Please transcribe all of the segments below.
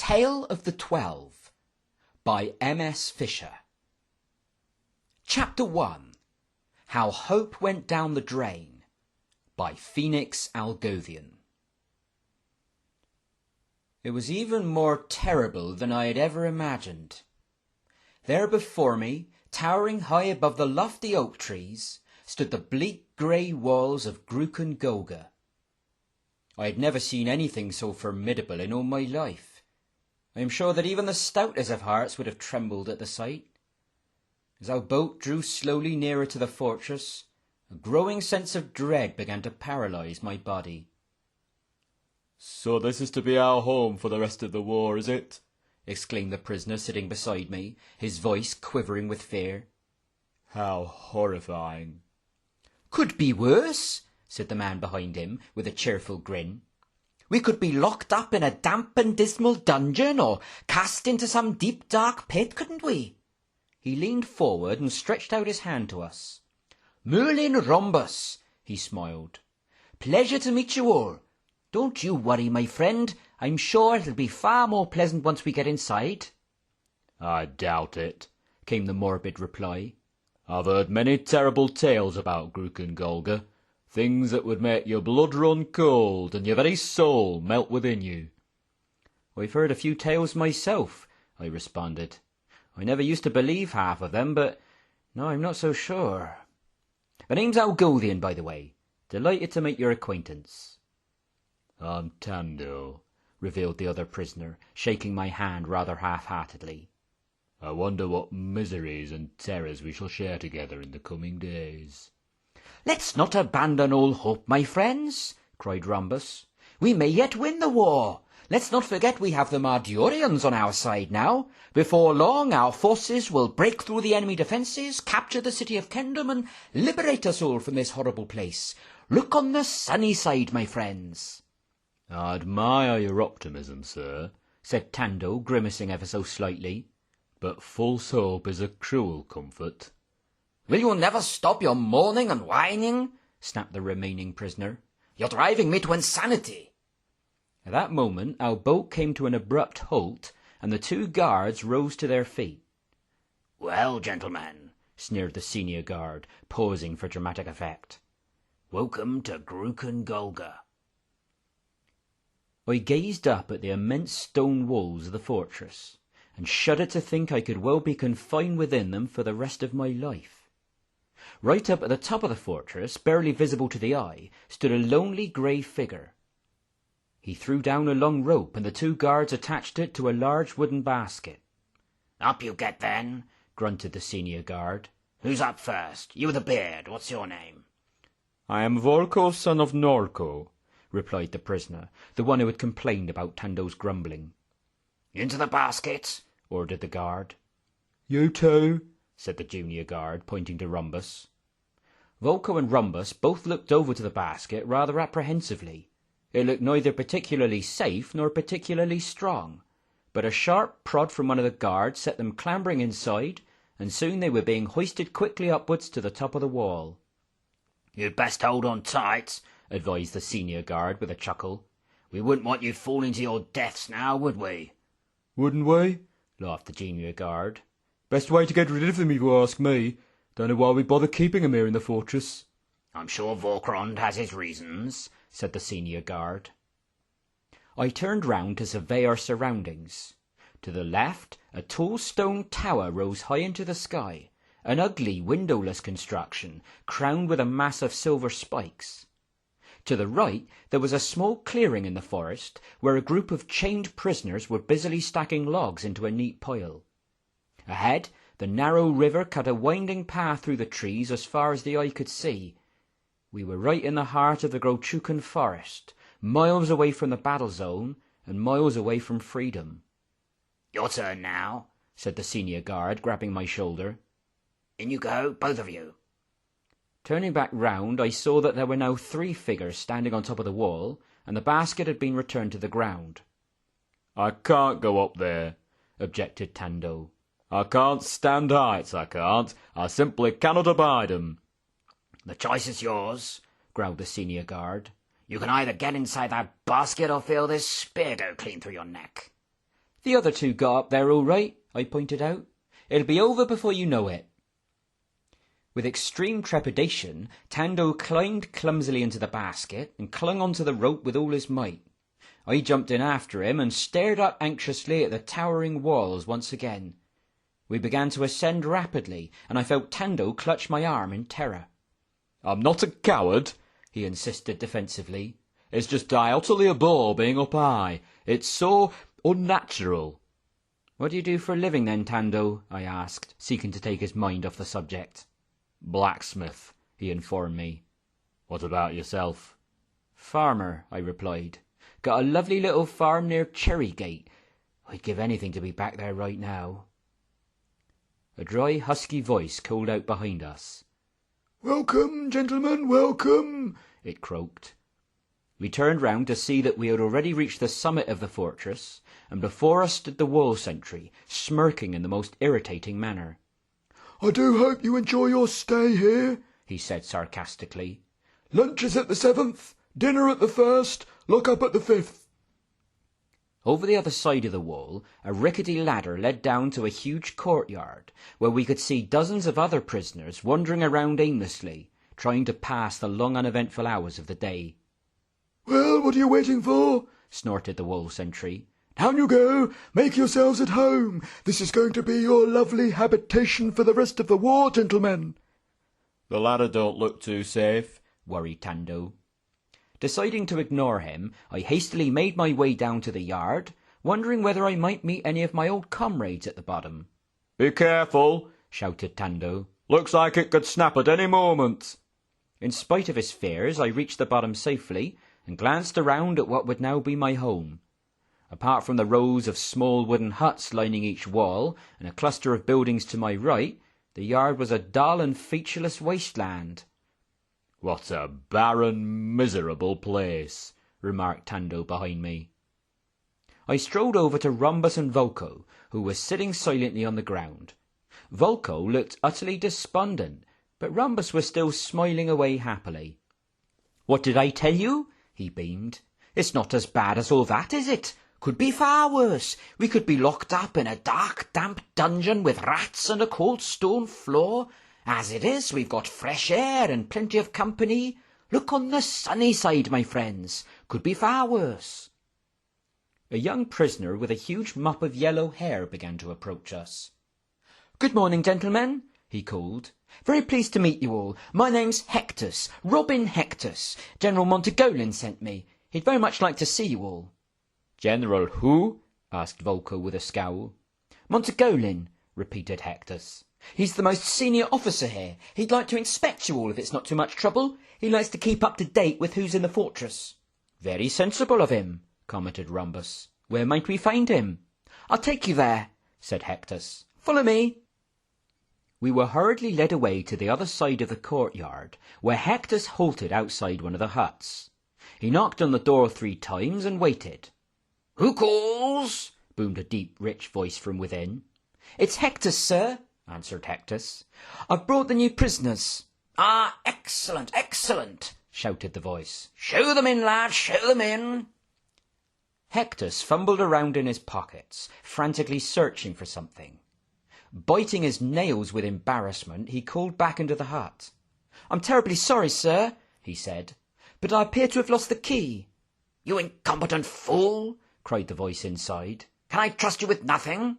Tale of the 12 by M.S. Fisher. Chapter 1. How Hope Went Down the Drain by Phoenix Algothian. It was even more terrible than I had ever imagined. There before me, towering high above the lofty oak trees, stood the bleak grey walls of Grucan Golga. I had never seen anything so formidable in all my life. I am sure that even the stoutest of hearts would have trembled at the sight. As our boat drew slowly nearer to the fortress, a growing sense of dread began to paralyse my body. "So this is to be our home for the rest of the war, is it?" exclaimed the prisoner sitting beside me, his voice quivering with fear. "How horrifying." "Could be worse," said the man behind him, with a cheerful grin. "We could be locked up in a damp and dismal dungeon, or cast into some deep dark pit, couldn't we?" He leaned forward and stretched out his hand to us. "Merlin Rhombus," he smiled. "Pleasure to meet you all. Don't you worry, my friend. I'm sure it'll be far more pleasant once we get inside." "I doubt it," came the morbid reply. "I've heard many terrible tales about Grucan Golga. Things that would make your blood run cold and your very soul melt within you." "I've heard a few tales myself," I responded. "I never used to believe half of them, but now I'm not so sure. The name's Algothian, by the way. Delighted to make your acquaintance." "I'm Tando," revealed the other prisoner, shaking my hand rather half-heartedly. "I wonder what miseries and terrors we shall share together in the coming days." "Let's not abandon all hope, my friends," cried Rhombus. "We may yet win the war. Let's not forget we have the Mardurians on our side now. Before long our forces will break through the enemy defences, capture the city of Kendom, and liberate us all from this horrible place. Look on the sunny side, my friends." "I admire your optimism, sir," said Tando, grimacing ever so slightly. "But false hope is a cruel comfort." "Will you never stop your moaning and whining?" snapped the remaining prisoner. "You're driving me to insanity." At that moment our boat came to an abrupt halt, and the two guards rose to their feet. "Well, gentlemen," sneered the senior guard, pausing for dramatic effect, "welcome to Grucan Golga." I gazed up at the immense stone walls of the fortress, and shuddered to think I could well be confined within them for the rest of my life. Right up at the top of the fortress, barely visible to the eye, stood a lonely grey figure. He threw down a long rope, and the two guards attached it to a large wooden basket. "Up you get, then," grunted the senior guard. "Who's up first? You with the beard, what's your name?" "I am Volko, son of Norko," replied the prisoner, the one who had complained about Tando's grumbling. "Into the basket," ordered the guard. "You too," said the junior guard, pointing to Rhombus. Volko and Rhombus both looked over to the basket rather apprehensively. It looked neither particularly safe nor particularly strong, but a sharp prod from one of the guards set them clambering inside, and soon they were being hoisted quickly upwards to the top of the wall. "You'd best hold on tight," advised the senior guard with a chuckle. "We wouldn't want you falling to your deaths now, would we?" "Wouldn't we?" laughed the junior guard. "Best way to get rid of them, if you ask me. Don't know why we bother keeping him here in the fortress." "I'm sure Vorkrond has his reasons," said the senior guard. I turned round to survey our surroundings. To the left, a tall stone tower rose high into the sky, an ugly, windowless construction, crowned with a mass of silver spikes. To the right, there was a small clearing in the forest, where a group of chained prisoners were busily stacking logs into a neat pile. Ahead, the narrow river cut a winding path through the trees as far as the eye could see. We were right in the heart of the Grochucan forest, miles away from the battle zone and miles away from freedom. "Your turn now," said the senior guard, grabbing my shoulder. "In you go, both of you." Turning back round, I saw that there were now 3 figures standing on top of the wall, and the basket had been returned to the ground. "I can't go up there," objected Tando. "I can't stand heights, I can't. I simply cannot abide 'em." "The choice is yours," growled the senior guard. "You can either get inside that basket or feel this spear go clean through your neck." The other two got up there all right, I pointed out. It'll be over before you know it. With extreme trepidation, Tando climbed clumsily into the basket and clung onto the rope with all his might. I jumped in after him and stared up anxiously at the towering walls once again. We began to ascend rapidly, and I felt Tando clutch my arm in terror. "I'm not a coward," he insisted defensively. "It's just I utterly abhor being up high. It's so unnatural." "What do you do for a living then, Tando?" I asked, seeking to take his mind off the subject. "Blacksmith," he informed me. "What about yourself?" "Farmer," I replied. "Got a lovely little farm near Cherrygate. I'd give anything to be back there right now." A dry, husky voice called out behind us. "Welcome, gentlemen, welcome," it croaked. We turned round to see that we had already reached the summit of the fortress, and before us stood the wall sentry, smirking in the most irritating manner. "I do hope you enjoy your stay here," he said sarcastically. "Lunch is at the 7th, dinner at the 1st, lock up at the 5th. Over the other side of the wall, a rickety ladder led down to a huge courtyard, where we could see dozens of other prisoners wandering around aimlessly, trying to pass the long uneventful hours of the day. "Well, what are you waiting for?" snorted the wall sentry. "Down you go! Make yourselves at home! This is going to be your lovely habitation for the rest of the war, gentlemen!" "The ladder don't look too safe," worried Tando. Deciding to ignore him, I hastily made my way down to the yard, wondering whether I might meet any of my old comrades at the bottom. "Be careful," shouted Tando. "Looks like it could snap at any moment." In spite of his fears, I reached the bottom safely and glanced around at what would now be my home. Apart from the rows of small wooden huts lining each wall and a cluster of buildings to my right, the yard was a dull and featureless wasteland. "What a barren, miserable place," remarked Tando behind me. I strolled over to Rhombus and Volko, who were sitting silently on the ground. Volko looked utterly despondent, but Rhombus was still smiling away happily. "What did I tell you?" he beamed. "It's not as bad as all that, is it? Could be far worse. We could be locked up in a dark, damp dungeon with rats and a cold stone floor. As it is, we've got fresh air and plenty of company. Look on the sunny side, my friends. Could be far worse." A young prisoner with a huge mop of yellow hair began to approach us. "Good morning, gentlemen," he called. "Very pleased to meet you all. My name's Hectus, Robin Hectus. General Montegolin sent me. He'd very much like to see you all." "General who?" asked Volko with a scowl. "Montegolin," repeated Hectus. "He's the most senior officer here. He'd like to inspect you all if it's not too much trouble. He likes to keep up to date with who's in the fortress." "Very sensible of him," commented Rhombus. "Where might we find him?" "I'll take you there," said Hectus. "Follow me." We were hurriedly led away to the other side of the courtyard, where Hectus halted outside one of the huts. He knocked on the door 3 times and waited. "Who calls?" boomed a deep, rich voice from within. "It's Hectus, sir," answered Hectus. "I've brought the new prisoners." "Ah, excellent, excellent," shouted the voice. "Show them in, lad, show them in." Hectus fumbled around in his pockets, frantically searching for something. Biting his nails with embarrassment, he called back into the hut. "I'm terribly sorry, sir," he said, "but I appear to have lost the key." "You incompetent fool," cried the voice inside. "Can I trust you with nothing?"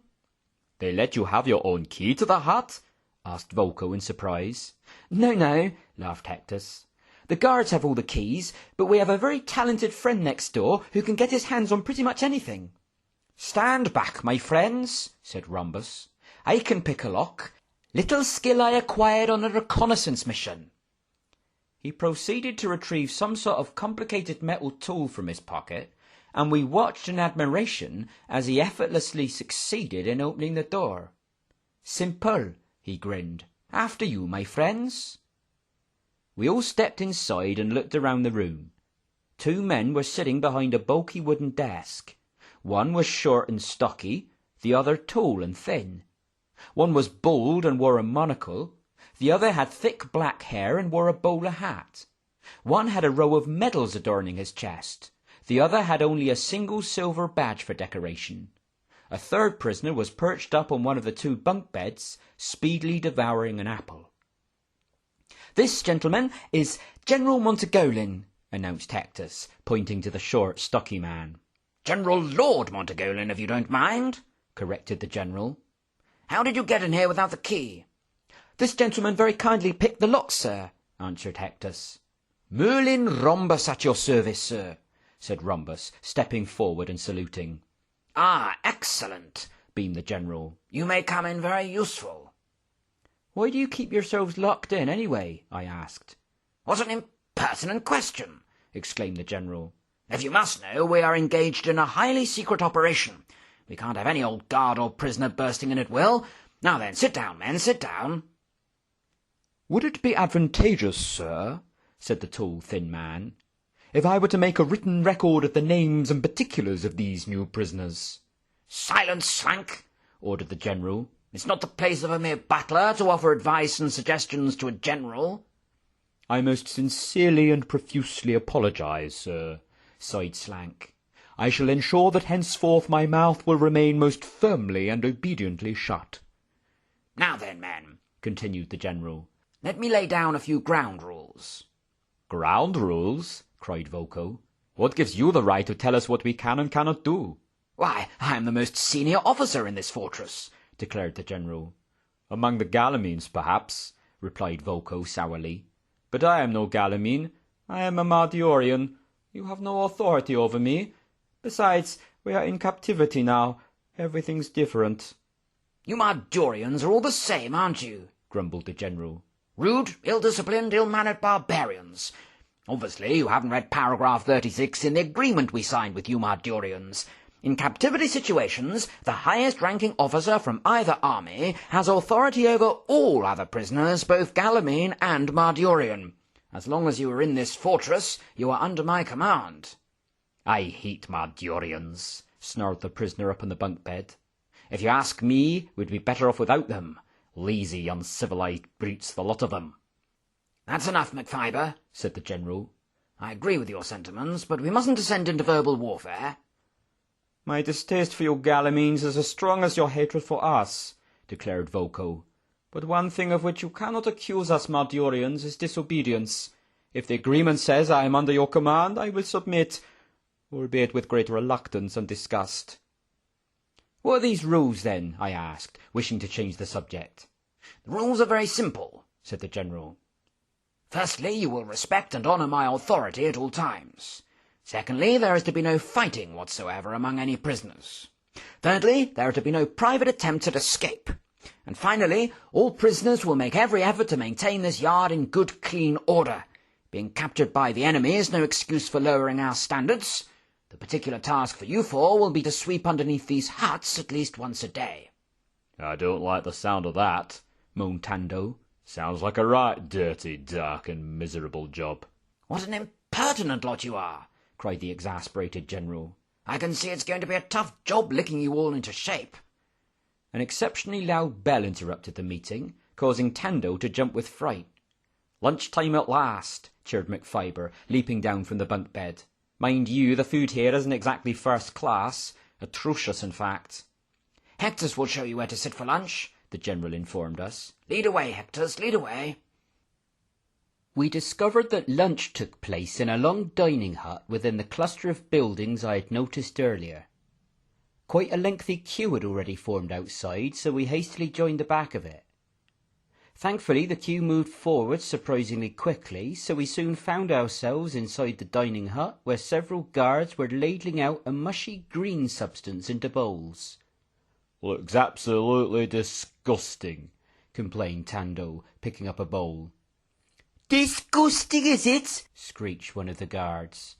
"They let you have your own key to the hut?" asked Volko in surprise. No, laughed Hectus. "The guards have all the keys, but we have a very talented friend next door who can get his hands on pretty much anything." "Stand back, my friends," said Rhombus. "I can pick a lock. Little skill I acquired on a reconnaissance mission." He proceeded to retrieve some sort of complicated metal tool from his pocket, and we watched in admiration as he effortlessly succeeded in opening the door. "Simple," he grinned. "After you, my friends." We all stepped inside and looked around the room. 2 men were sitting behind a bulky wooden desk. One was short and stocky, the other tall and thin. One was bald and wore a monocle. The other had thick black hair and wore a bowler hat. One had a row of medals adorning his chest. The other had only a single silver badge for decoration. A third prisoner was perched up on one of the two bunk beds, speedily devouring an apple. "This, gentlemen, is General Montagolin," announced Hectus, pointing to the short, stocky man. "General Lord Montagolin, if you don't mind," corrected the general. "How did you get in here without the key?" "This gentleman very kindly picked the lock, sir," answered Hectus. "Merlin Rhombus at your service, sir," said Rhombus, stepping forward and saluting. "Ah, excellent," beamed the general. "You may come in very useful." "Why do you keep yourselves locked in, anyway?" I asked. "What an impertinent question!" exclaimed the general. "If you must know, we are engaged in a highly secret operation. We can't have any old guard or prisoner bursting in at will. Now then, sit down, men, sit down." "Would it be advantageous, sir," said the tall, thin man, "if I were to make a written record of the names and particulars of these new prisoners?" "Silence, Swank!" ordered the general. "It's not the place of a mere butler to offer advice and suggestions to a general." "I most sincerely and profusely apologize, sir," sighed Slank. "I shall ensure that henceforth my mouth will remain most firmly and obediently shut." "Now then, men," continued the general, "let me lay down a few ground rules." "Ground rules?" cried Voco. "What gives you the right to tell us what we can and cannot do?" "Why, I am the most senior officer in this fortress," declared the general. "Among the Galamines, perhaps," replied Voco sourly. "But I am no Galamine. I am a Mardiorian. You have no authority over me. Besides, we are in captivity now. Everything's different." "You Mardorians are all the same, aren't you?" grumbled the general. "Rude, ill-disciplined, ill-mannered barbarians. Obviously, you haven't read paragraph 36 in the agreement we signed with you Mardorians. In captivity situations, the highest-ranking officer from either army has authority over all other prisoners, both Galamine and Mardorian. As long as you are in this fortress, you are under my command." "I hate Mardorians," snarled the prisoner up on the bunk bed. "If you ask me, we'd be better off without them. Lazy, uncivilized brutes, the lot of them." "That's enough, McFiber," said the general. "I agree with your sentiments, but we mustn't descend into verbal warfare." "My distaste for you Galamines is as strong as your hatred for us," declared Voco. "But one thing of which you cannot accuse us Mardorians is disobedience. If the agreement says I am under your command, I will submit, albeit with great reluctance and disgust." "What are these rules, then?" I asked, wishing to change the subject. "The rules are very simple," said the general. "Firstly, you will respect and honour my authority at all times. Secondly, there is to be no fighting whatsoever among any prisoners. Thirdly, there are to be no private attempts at escape. And finally, all prisoners will make every effort to maintain this yard in good, clean order. Being captured by the enemy is no excuse for lowering our standards. The particular task for you four will be to sweep underneath these huts at least once a day." "I don't like the sound of that," moaned Tando. "Sounds like a right dirty, dark and miserable job." "What an impertinent lot you are!" cried the exasperated general. "I can see it's going to be a tough job licking you all into shape." An exceptionally loud bell interrupted the meeting, causing Tando to jump with fright. "Lunchtime at last," cheered McFiber, leaping down from the bunk bed. "Mind you, the food here isn't exactly first class. Atrocious, in fact." "Hectus will show you where to sit for lunch," the general informed us. "Lead away, Hectus, lead away." We discovered that lunch took place in a long dining hut within the cluster of buildings I had noticed earlier. Quite a lengthy queue had already formed outside, so we hastily joined the back of it. Thankfully, the queue moved forward surprisingly quickly, so we soon found ourselves inside the dining hut, where several guards were ladling out a mushy green substance into bowls. "Looks absolutely disgusting," complained Tando, picking up a bowl. "Disgusting, is it?" screeched one of the guards.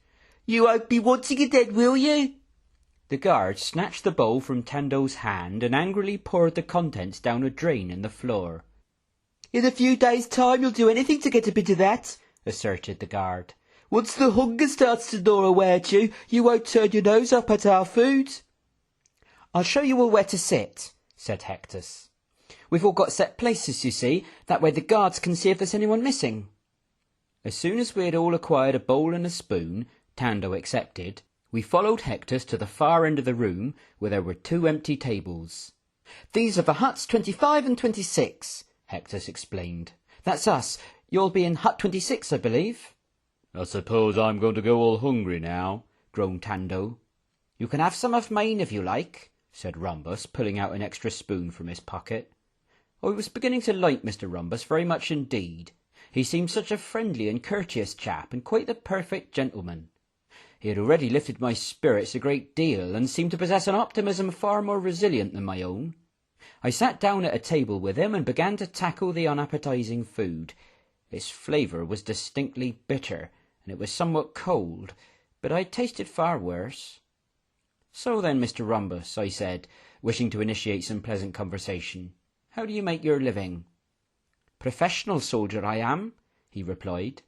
"You won't be wanting it then, will you?" The guard snatched the bowl from Tando's hand and angrily poured the contents down a drain in the floor. "In a few days' time you'll do anything to get a bit of that," asserted the guard. "Once the hunger starts to gnaw away at you, you won't turn your nose up at our food." "I'll show you all where to sit," said Hectus. "We've all got set places, you see. That way the guards can see if there's anyone missing." As soon as we had all acquired a bowl and a spoon, Tando accepted, We followed Hectus to the far end of the room, where there were 2 empty tables. "These are the huts 25 and 26, Hectus explained. "That's us. You'll be in hut 26, I believe." "I suppose I'm going to go all hungry now," groaned Tando. "You can have some of mine if you like," said Rhombus, pulling out an extra spoon from his pocket. I was beginning to like Mr. Rhombus very much indeed. He seemed such a friendly and courteous chap, and quite the perfect gentleman. He had already lifted my spirits a great deal, and seemed to possess an optimism far more resilient than my own. I sat down at a table with him and began to tackle the unappetizing food. Its flavour was distinctly bitter, and it was somewhat cold, but I tasted far worse. "So then, Mr. Rhombus," I said, wishing to initiate some pleasant conversation, "how do you make your living?" "Professional soldier I am," he replied.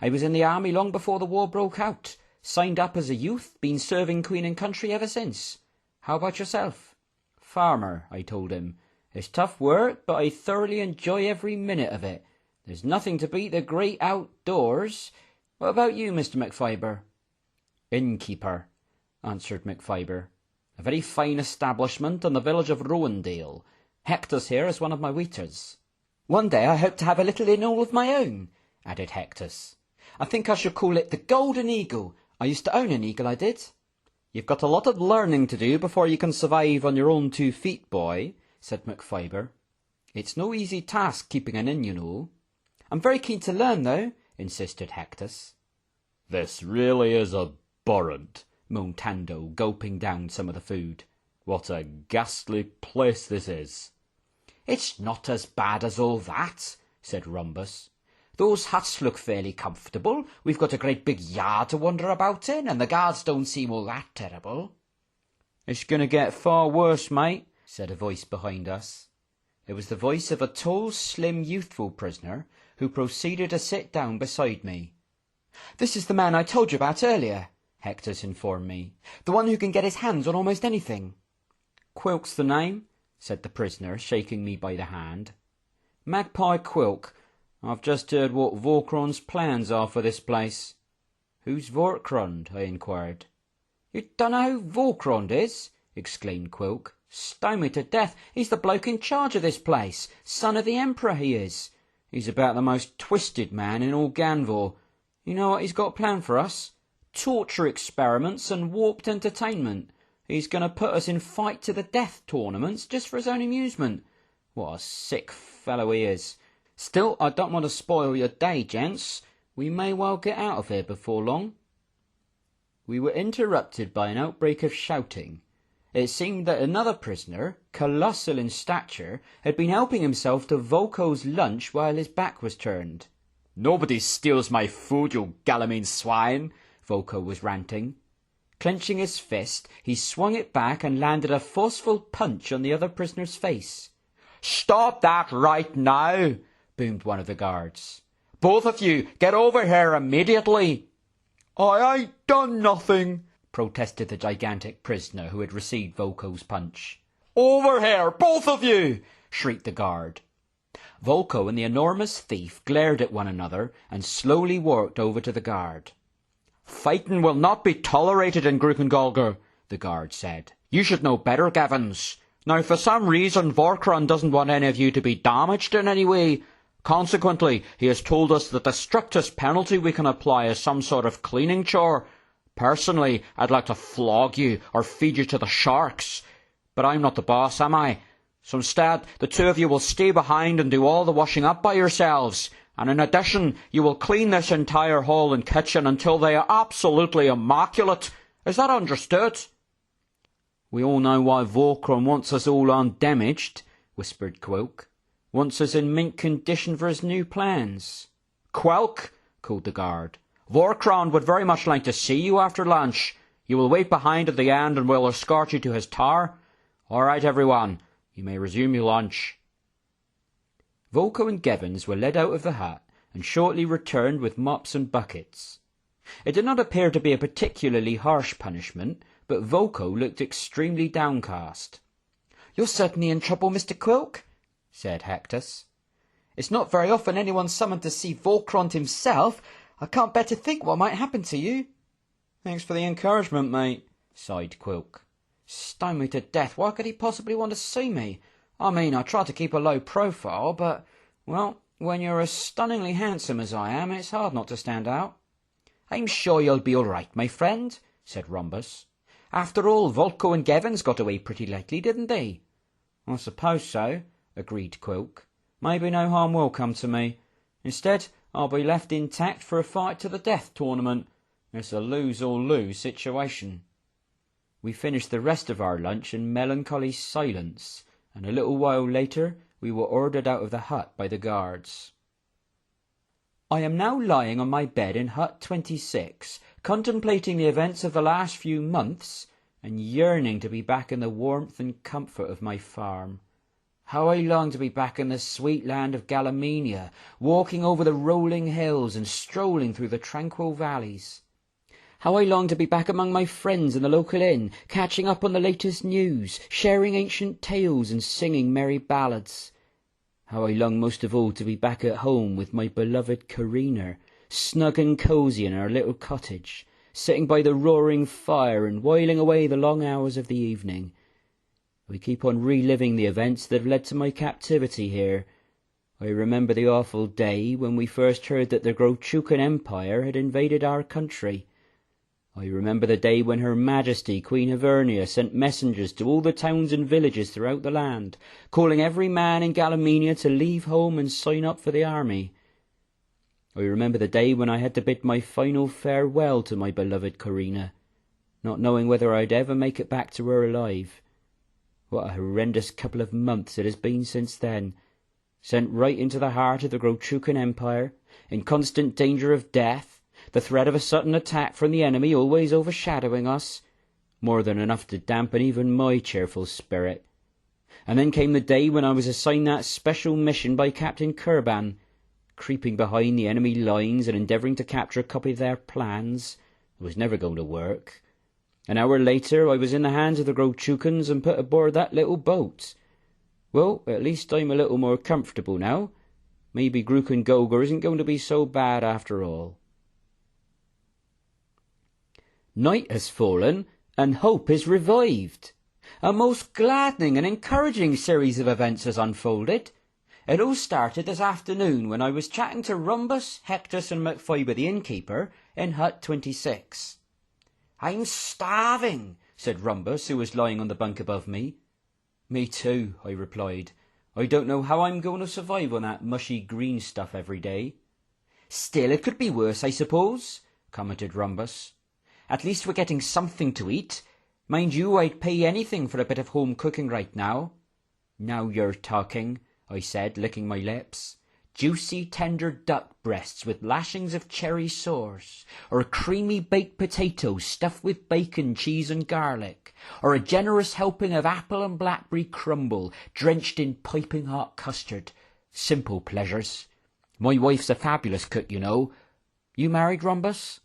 "I was in the army long before the war broke out. Signed up as a youth, been serving Queen and country ever since. How about yourself?" "Farmer," I told him. "It's tough work, but I thoroughly enjoy every minute of it. There's nothing to beat the great outdoors. What about you, Mr. McFiber?" "Innkeeper," answered McFiber. "A very fine establishment in the village of Rowendale. Hectus here is one of my waiters." "One day I hope to have a little inn all of my own," added Hectus. "I think I shall call it the Golden Eagle. I used to own an eagle, I did." "You've got a lot of learning to do before you can survive on your own 2 feet, boy," said McFiber. "It's no easy task keeping an inn, you know." "I'm very keen to learn, though," insisted Hectus. "This really is abhorrent," moaned Tando, gulping down some of the food. "What a ghastly place this is." "It's not as bad as all that," said Rhombus. "Those huts look fairly comfortable. We've got a great big yard to wander about in, and the guards don't seem all that terrible." "It's going to get far worse, mate," said a voice behind us. It was the voice of a tall, slim, youthful prisoner, who proceeded to sit down beside me. "This is the man I told you about earlier," Hectus informed me. "The one who can get his hands on almost anything." "Quilk's the name," said the prisoner, shaking me by the hand. "Magpie Quilk. I've just heard what Vorkron's plans are for this place." "Who's Vorkrond?" I inquired. "You don't know who Vorkrond is?" exclaimed Quilk. "Stow me to death. He's the bloke in charge of this place. Son of the Emperor, he is. He's about the most twisted man in all Ganvor. You know what he's got planned for us? Torture experiments and warped entertainment. He's going to put us in fight to the death tournaments just for his own amusement. What a sick fellow he is. Still, I don't want to spoil your day, gents. We may well get out of here before long." We were interrupted by an outbreak of shouting. It seemed that another prisoner, colossal in stature, had been helping himself to Volko's lunch while his back was turned. "Nobody steals my food, you Galamine swine," Volko was ranting. Clenching his fist, he swung it back and landed a forceful punch on the other prisoner's face. "Stop that right now," boomed one of the guards. "Both of you, get over here immediately." "I ain't done nothing," protested the gigantic prisoner who had received Volko's punch. "Over here, both of you!" shrieked the guard. Volko and the enormous thief glared at one another and slowly walked over to the guard. "Fighting will not be tolerated in Grukengalger," the guard said. "You should know better, Gavins. Now, for some reason, Vorkron doesn't want any of you to be damaged in any way. Consequently, he has told us that the strictest penalty we can apply is some sort of cleaning chore. Personally, I'd like to flog you or feed you to the sharks. But I'm not the boss, am I? So instead, the 2 of you will stay behind and do all the washing up by yourselves. And in addition, you will clean this entire hall and kitchen until they are absolutely immaculate. Is that understood?" "We all know why Vorkron wants us all undamaged," whispered Quilk. "Wants us in mint condition for his new plans." "Quilk," called the guard, "Vorkron would very much like to see you after lunch. You will wait behind at the end and we'll escort you to his tower. All right, everyone, you may resume your lunch." Volko and Gevins were led out of the hut and shortly returned with mops and buckets. It did not appear to be a particularly harsh punishment, but Volko looked extremely downcast. "You're certainly in trouble, Mr. Quilk," said Hectus. "It's not very often anyone's summoned to see Vorkrond himself. I can't bear to think what might happen to you." Thanks for the encouragement, mate, sighed Quilk. Stone me to death, why could he possibly want to see me? I mean, I try to keep a low profile, but, well, when you're as stunningly handsome as I am, it's hard not to stand out. I'm sure you'll be all right, my friend, said Rhombus. After all, Volko and Gevins got away pretty lately, didn't they? I suppose so, agreed Quilk. Maybe no harm will come to me. Instead, I'll be left intact for a fight to the death tournament. It's a lose-or-lose situation. We finished the rest of our lunch in melancholy silence, and a little while later we were ordered out of the hut by the guards. I am now lying on my bed in hut 26, contemplating the events of the last few months, and yearning to be back in the warmth and comfort of my farm. How I long to be back in the sweet land of Galamenia, walking over the rolling hills and strolling through the tranquil valleys. How I long to be back among my friends in the local inn, catching up on the latest news, sharing ancient tales and singing merry ballads. How I long most of all to be back at home with my beloved Karina, snug and cosy in our little cottage, sitting by the roaring fire and whiling away the long hours of the evening. We keep on reliving the events that have led to my captivity here. I remember the awful day when we first heard that the Grochucan Empire had invaded our country. I remember the day when Her Majesty Queen Hivernia sent messengers to all the towns and villages throughout the land, calling every man in Galamenia to leave home and sign up for the army. I remember the day when I had to bid my final farewell to my beloved Karina, not knowing whether I'd ever make it back to her alive. What a horrendous couple of months it has been since then, sent right into the heart of the Grochucan Empire, in constant danger of death, the threat of a sudden attack from the enemy always overshadowing us, more than enough to dampen even my cheerful spirit. And then came the day when I was assigned that special mission by Captain Kurban, creeping behind the enemy lines and endeavouring to capture a copy of their plans. It was never going to work. An hour later I was in the hands of the Grochucans and put aboard that little boat. Well, at least I'm a little more comfortable now. Maybe Gruken Golgar isn't going to be so bad after all. Night has fallen, and hope is revived. A most gladdening and encouraging series of events has unfolded. It all started this afternoon when I was chatting to Rhombus, Hectus and McFiber the innkeeper in hut 26. "I'm starving," said Rhombus, who was lying on the bunk above me. "Me too," I replied. "I don't know how I'm going to survive on that mushy green stuff every day." "Still, it could be worse, I suppose," commented Rhombus. "At least we're getting something to eat. Mind you, I'd pay anything for a bit of home cooking right now." "Now you're talking," I said, licking my lips. "Juicy, tender duck breasts with lashings of cherry sauce, or creamy baked potatoes stuffed with bacon, cheese and garlic, or a generous helping of apple and blackberry crumble drenched in piping hot custard. Simple pleasures. My wife's a fabulous cook, you know. You married, Rhombus?"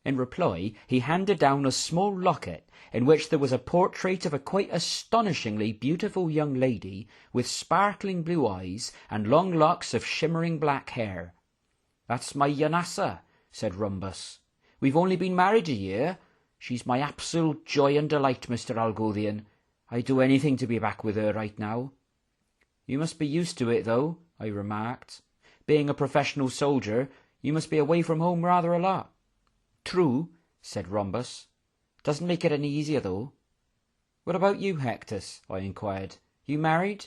In reply, he handed down a small locket in which there was a portrait of a quite astonishingly beautiful young lady with sparkling blue eyes and long locks of shimmering black hair. "That's my Yanassa," said Rhombus. "We've only been married a year. She's my absolute joy and delight, Mr. Algothian. I'd do anything to be back with her right now." "You must be used to it, though," I remarked. "Being a professional soldier, you must be away from home rather a lot." "True," said Rhombus. "Doesn't make it any easier, though." "What about you, Hectus?" I inquired. "You married?"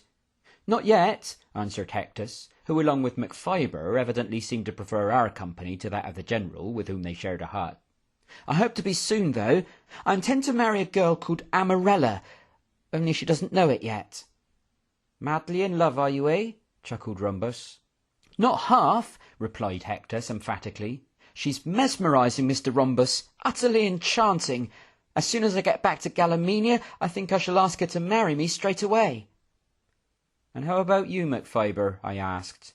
"Not yet," answered Hectus, who along with McFiber evidently seemed to prefer our company to that of the general, with whom they shared a hut. "I hope to be soon, though. I intend to marry a girl called Amarella, only she doesn't know it yet." "Madly in love, are you, eh?" chuckled Rhombus. "Not half," replied Hectus emphatically. "She's mesmerising, Mr. Rhombus, utterly enchanting. As soon as I get back to Galamenia, I think I shall ask her to marry me straight away." "And how about you, McFiber?" I asked.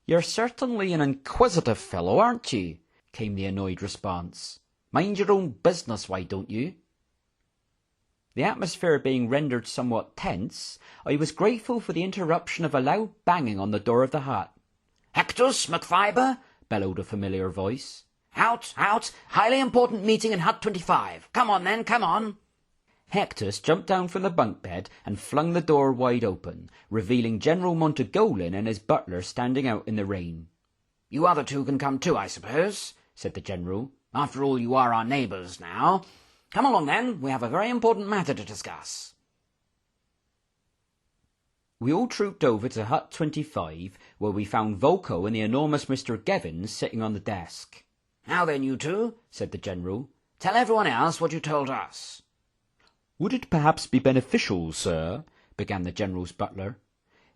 "You're certainly an inquisitive fellow, aren't you?" came the annoyed response. "Mind your own business, why don't you?" The atmosphere being rendered somewhat tense, I was grateful for the interruption of a loud banging on the door of the hut. "Hectus, McFiber!" bellowed a familiar voice. Out, out! Highly important meeting in Hut 25. Come on then, come on! Hectus jumped down from the bunk bed and flung the door wide open, revealing General Montagolin and his butler standing out in the rain. You other two can come too, I suppose, said the General. After all, you are our neighbours now. Come along then, we have a very important matter to discuss. We all trooped over to Hut 25, where we found Volko and the enormous Mr. Gevins sitting on the desk. Now then, you two, said the General, tell everyone else what you told us. Would it perhaps be beneficial, sir, began the General's butler,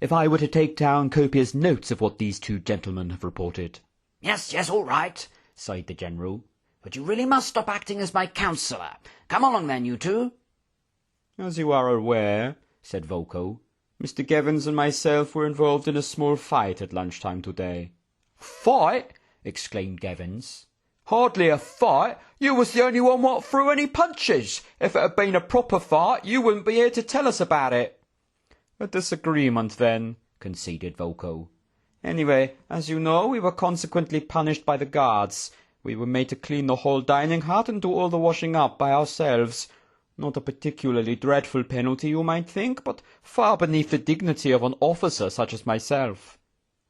if I were to take down copious notes of what these two gentlemen have reported? Yes, yes, all right, sighed the General. But you really must stop acting as my counsellor. Come along then, you two. As you are aware, said Volko, Mr. Gevins and myself were involved in a small fight at lunchtime today. Fight? Exclaimed Gevins. Hardly a fight. You was the only one what threw any punches. If it had been a proper fight, you wouldn't be here to tell us about it. A disagreement, then, conceded Volko. Anyway, as you know, we were consequently punished by the guards. We were made to clean the whole dining hut and do all the washing up by ourselves. Not a particularly dreadful penalty, you might think, but far beneath the dignity of an officer such as myself.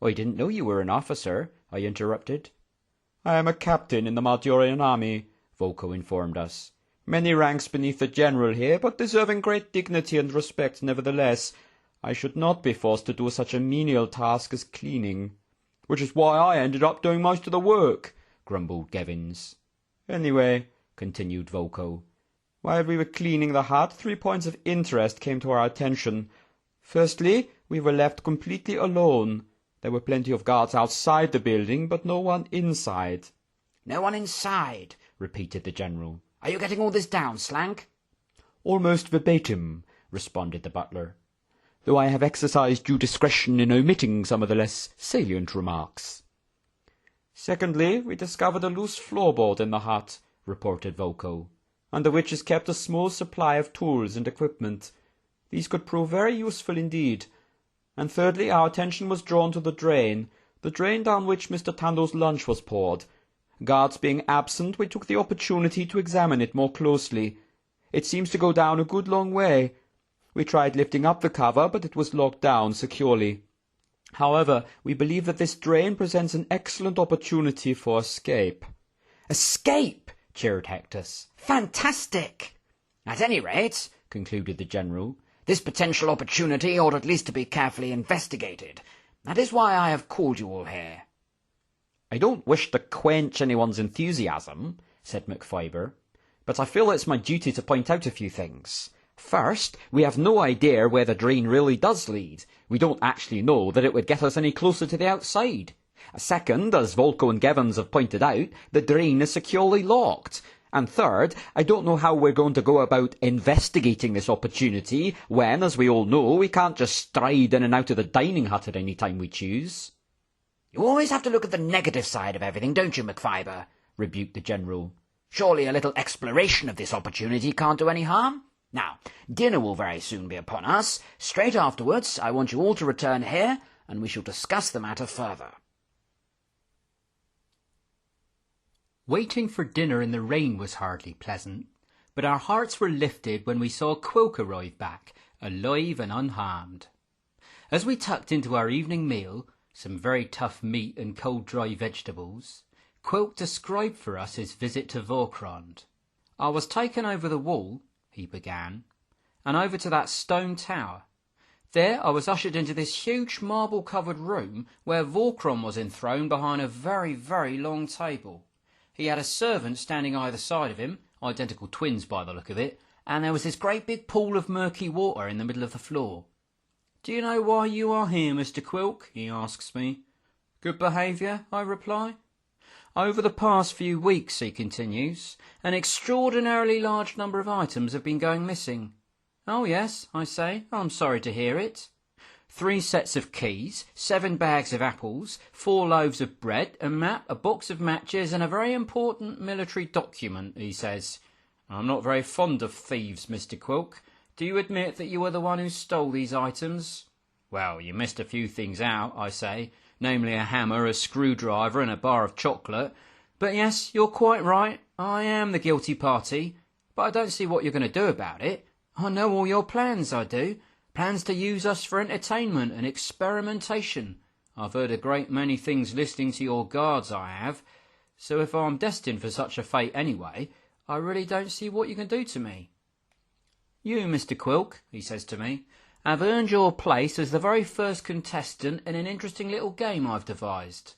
I didn't know you were an officer, I interrupted. I am a captain in the Madurian army, Volko informed us. Many ranks beneath the general here, but deserving great dignity and respect nevertheless. I should not be forced to do such a menial task as cleaning. Which is why I ended up doing most of the work, grumbled Gevins. Anyway, continued Volko, while we were cleaning the hut, 3 points of interest came to our attention. Firstly, we were left completely alone. There were plenty of guards outside the building, but no one inside. No one inside, repeated the General. Are you getting all this down, Slank? Almost verbatim, responded the butler, though I have exercised due discretion in omitting some of the less salient remarks. Secondly, we discovered a loose floorboard in the hut, reported Volko, under which is kept a small supply of tools and equipment. These could prove very useful indeed. And thirdly, our attention was drawn to the drain down which Mr. Tando's lunch was poured. Guards being absent, we took the opportunity to examine it more closely. It seems to go down a good long way. We tried lifting up the cover, but it was locked down securely. However, we believe that this drain presents an excellent opportunity for escape. Escape! cheered Hectus. Fantastic! At any rate, concluded the General, this potential opportunity ought at least to be carefully investigated. That is why I have called you all here. I don't wish to quench anyone's enthusiasm, said McFiber, but I feel it's my duty to point out a few things. First, we have no idea where the drain really does lead. We don't actually know that it would get us any closer to the outside. Second, as Volko and Gevins have pointed out, the drain is securely locked. And third, I don't know how we're going to go about investigating this opportunity when, as we all know, we can't just stride in and out of the dining hut at any time we choose. You always have to look at the negative side of everything, don't you, McFiber? Rebuked the General. Surely a little exploration of this opportunity can't do any harm? Now, dinner will very soon be upon us. Straight afterwards, I want you all to return here, and we shall discuss the matter further. Waiting for dinner in the rain was hardly pleasant, but our hearts were lifted when we saw Quilk arrive back, alive and unharmed. As we tucked into our evening meal, some very tough meat and cold dry vegetables, Quilk described for us his visit to Vorkrond. I was taken over the wall, he began, and over to that stone tower. There I was ushered into this huge marble-covered room where Vorkrond was enthroned behind a very, very long table. He had a servant standing either side of him, identical twins by the look of it, and there was this great big pool of murky water in the middle of the floor. "Do you know why you are here, Mr. Quilk?" he asks me. "Good behaviour," I reply. "Over the past few weeks," he continues, "an extraordinarily large number of items have been going missing." "Oh yes," I say, "I'm sorry to hear it." 3 sets of keys, 7 bags of apples, 4 loaves of bread, a map, a box of matches, and a very important military document, he says. "I'm not very fond of thieves, Mr. Quilk. Do you admit that you were the one who stole these items?" "Well, you missed a few things out," I say, "namely a hammer, a screwdriver, and a bar of chocolate. But yes, you're quite right. I am the guilty party, but I don't see what you're going to do about it. I know all your plans, I do. Plans to use us for entertainment and experimentation. I've heard a great many things listening to your guards, I have. So if I'm destined for such a fate anyway, I really don't see what you can do to me. You, Mr. Quilk, he says to me, have earned your place as the very first contestant in an interesting little game I've devised.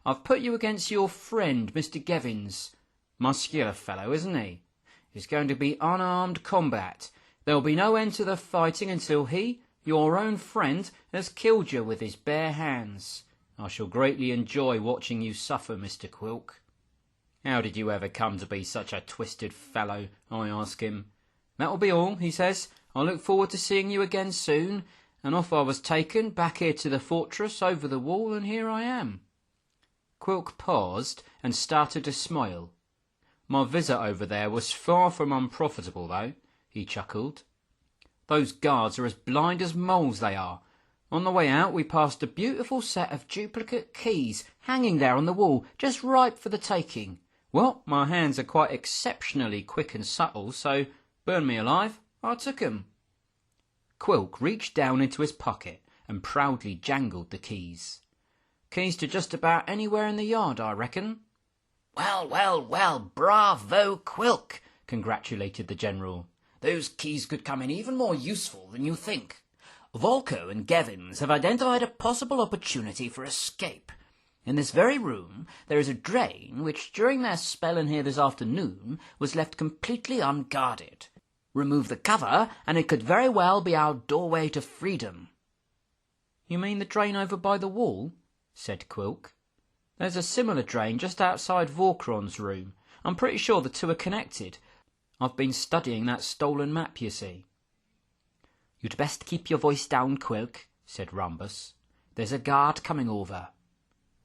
I've put you against your friend, Mr. Gevins. Muscular fellow, isn't he? It's going to be unarmed combat. There'll be no end to the fighting until he, your own friend, has killed you with his bare hands. I shall greatly enjoy watching you suffer, Mr. Quilk. How did you ever come to be such a twisted fellow? I ask him. That'll be all, he says. I look forward to seeing you again soon. And off I was taken, back here to the fortress, over the wall, and here I am. Quilk paused and started to smile. My visit over there was far from unprofitable, though, he chuckled. Those guards are as blind as moles, they are. On the way out we passed a beautiful set of duplicate keys hanging there on the wall, just ripe for the taking. Well, my hands are quite exceptionally quick and subtle, so, burn me alive, I took 'em. Quilk reached down into his pocket and proudly jangled the keys. Keys to just about anywhere in the yard, I reckon. Well, well, well, bravo, Quilk, congratulated the General. Those keys could come in even more useful than you think. Volko and Gevins have identified a possible opportunity for escape. In this very room there is a drain which, during their spell in here this afternoon, was left completely unguarded. Remove the cover, and it could very well be our doorway to freedom. You mean the drain over by the wall? Said Quilk. There's a similar drain just outside Vorkron's room. I'm pretty sure the two are connected. I've been studying that stolen map, you see. You'd best keep your voice down, Quilk, said Rhombus. There's a guard coming over.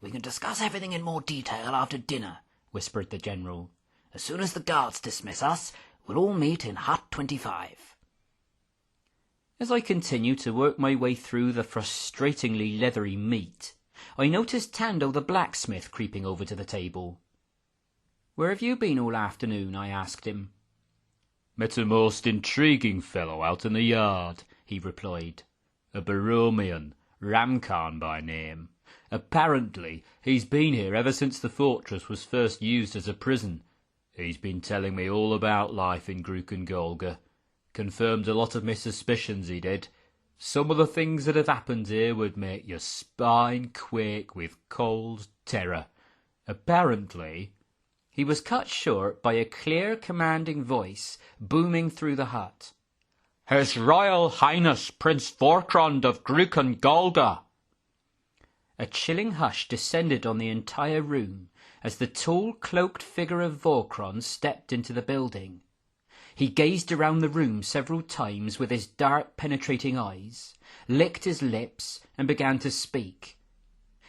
We can discuss everything in more detail after dinner, whispered the General. As soon as the guards dismiss us, we'll all meet in Hut 25. As I continued to work my way through the frustratingly leathery meat, I noticed Tando the blacksmith creeping over to the table. Where have you been all afternoon? I asked him. Met a most intriguing fellow out in the yard, he replied. A Baromian, Ramkhan by name. Apparently, he's been here ever since the fortress was first used as a prison. He's been telling me all about life in Grukengolga. Confirmed a lot of my suspicions, he did. Some of the things that have happened here would make your spine quake with cold terror. Apparently... He was cut short by a clear, commanding voice booming through the hut. His Royal Highness Prince Vorkrond of Grukengolga! A chilling hush descended on the entire room as the tall, cloaked figure of Vorkron stepped into the building. He gazed around the room several times with his dark, penetrating eyes, licked his lips, and began to speak.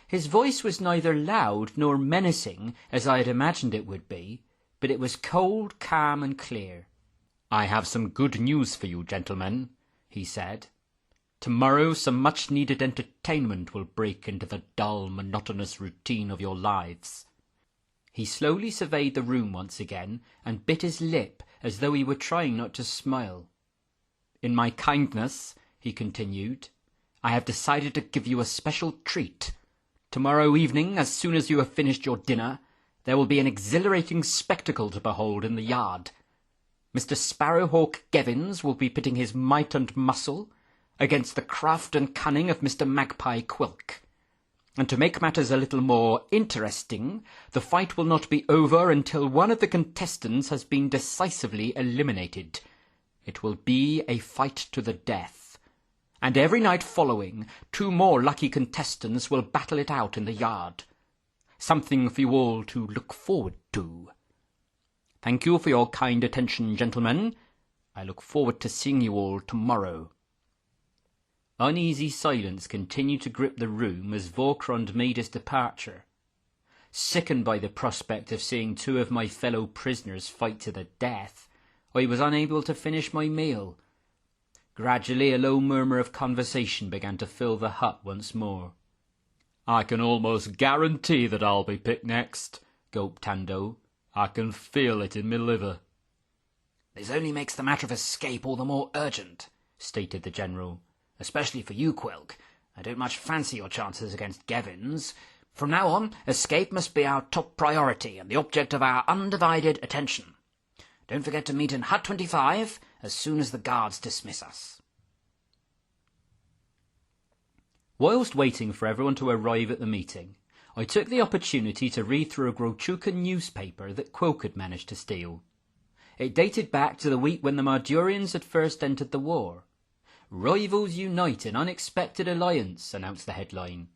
His voice was neither loud nor menacing, as I had imagined it would be, but it was cold, calm, and clear. I have some good news for you, gentlemen, he said. Tomorrow some much-needed entertainment will break into the dull, monotonous routine of your lives. He slowly surveyed the room once again, and bit his lip as though he were trying not to smile. In my kindness, he continued, I have decided to give you a special treat. Tomorrow evening, as soon as you have finished your dinner, there will be an exhilarating spectacle to behold in the yard. Mr. Sparrowhawk Gevins will be pitting his might and muscle against the craft and cunning of Mr. Magpie Quilk. And to make matters a little more interesting, the fight will not be over until one of the contestants has been decisively eliminated. It will be a fight to the death. And every night following, 2 more lucky contestants will battle it out in the yard. Something for you all to look forward to. Thank you for your kind attention, gentlemen. I look forward to seeing you all tomorrow. Uneasy silence continued to grip the room as Vorkrond made his departure. Sickened by the prospect of seeing 2 of my fellow prisoners fight to the death, I was unable to finish my meal. Gradually a low murmur of conversation began to fill the hut once more. I can almost guarantee that I'll be picked next, gulped Tando. I can feel it in my liver. This only makes the matter of escape all the more urgent, stated the General. Especially for you, Quilk. I don't much fancy your chances against Gevins. From now on, escape must be our top priority and the object of our undivided attention. Don't forget to meet in Hut 25 as soon as the guards dismiss us. Whilst waiting for everyone to arrive at the meeting, I took the opportunity to read through a Grochucan newspaper that Quilk had managed to steal. It dated back to the week when the Mardurians had first entered the war. "Rivals unite in unexpected alliance," announced the headline.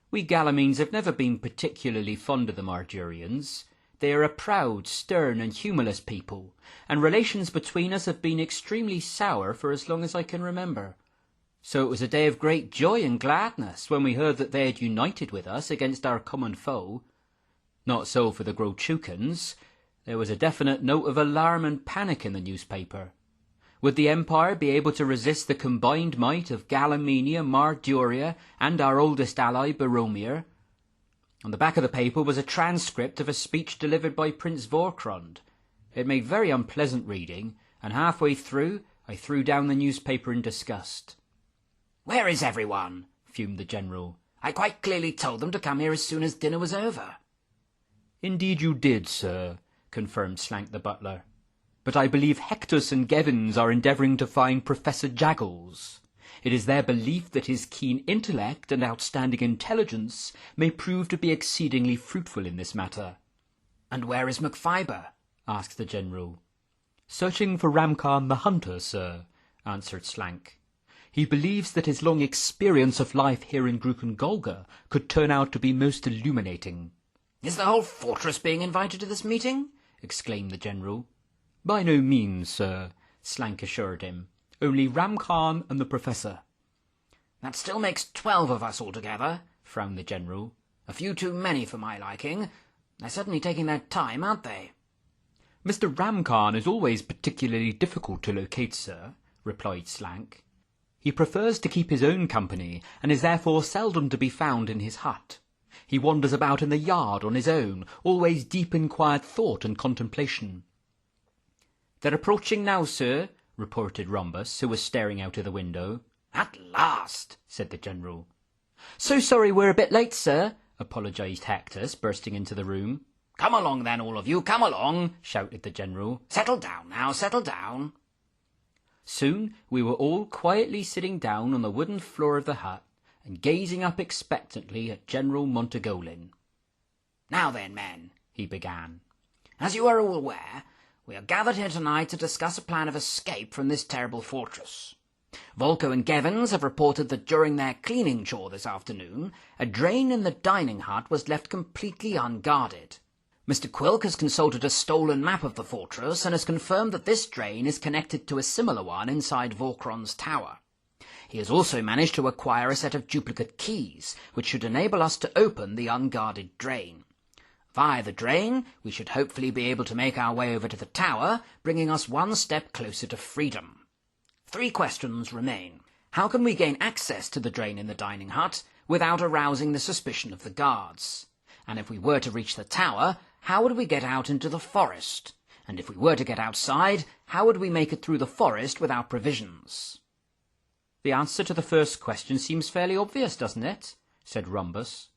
We Galamines have never been particularly fond of the Mardurians. They are a proud, stern and humorless people, and relations between us have been extremely sour for as long as I can remember. So it was a day of great joy and gladness when we heard that they had united with us against our common foe. Not so for the Grochucans. There was a definite note of alarm and panic in the newspaper. Would the Empire be able to resist the combined might of Galamenia, Marduria, and our oldest ally, Boromir? On the back of the paper was a transcript of a speech delivered by Prince Vorkrond. It made very unpleasant reading, and halfway through I threw down the newspaper in disgust. "Where is everyone?" fumed the General. "I quite clearly told them to come here as soon as dinner was over." "Indeed you did, sir," confirmed Slank the butler. "But I believe Hectus and Gevins are endeavouring to find Professor Jaggles. It is their belief that his keen intellect and outstanding intelligence may prove to be exceedingly fruitful in this matter." "And where is McFiber?" asked the General. "Searching for Ramkhan the Hunter, sir," answered Slank. "He believes that his long experience of life here in Gruken-Golga could turn out to be most illuminating." "Is the whole fortress being invited to this meeting?" exclaimed the General. "By no means, sir," Slank assured him. "Only Ramkhan and the Professor." "That still makes 12 of us altogether," frowned the General. "A few too many for my liking. They're certainly taking their time, aren't they?" "Mr. Ramkhan is always particularly difficult to locate, sir," replied Slank. "He prefers to keep his own company, and is therefore seldom to be found in his hut. He wanders about in the yard on his own, always deep in quiet thought and contemplation." "They're approaching now, sir," reported Rhombus, who was staring out of the window. "At last," said the General. "So sorry we're a bit late, sir," apologised Hectus, bursting into the room. "Come along then, all of you, come along," shouted the General. "Settle down now, settle down." Soon we were all quietly sitting down on the wooden floor of the hut and gazing up expectantly at General Montagolin. "Now then, men," he began, "as you are all aware, we are gathered here tonight to discuss a plan of escape from this terrible fortress. Volko and Gevins have reported that during their cleaning chore this afternoon, a drain in the dining hut was left completely unguarded. Mr. Quilk has consulted a stolen map of the fortress and has confirmed that this drain is connected to a similar one inside Vorkron's tower. He has also managed to acquire a set of duplicate keys, which should enable us to open the unguarded drain. Via the drain, we should hopefully be able to make our way over to the tower, bringing us one step closer to freedom. 3 questions remain. How can we gain access to the drain in the dining hut without arousing the suspicion of the guards? And if we were to reach the tower, how would we get out into the forest? And if we were to get outside, how would we make it through the forest without provisions? "The answer to the first question seems fairly obvious, doesn't it?" said Rhombus.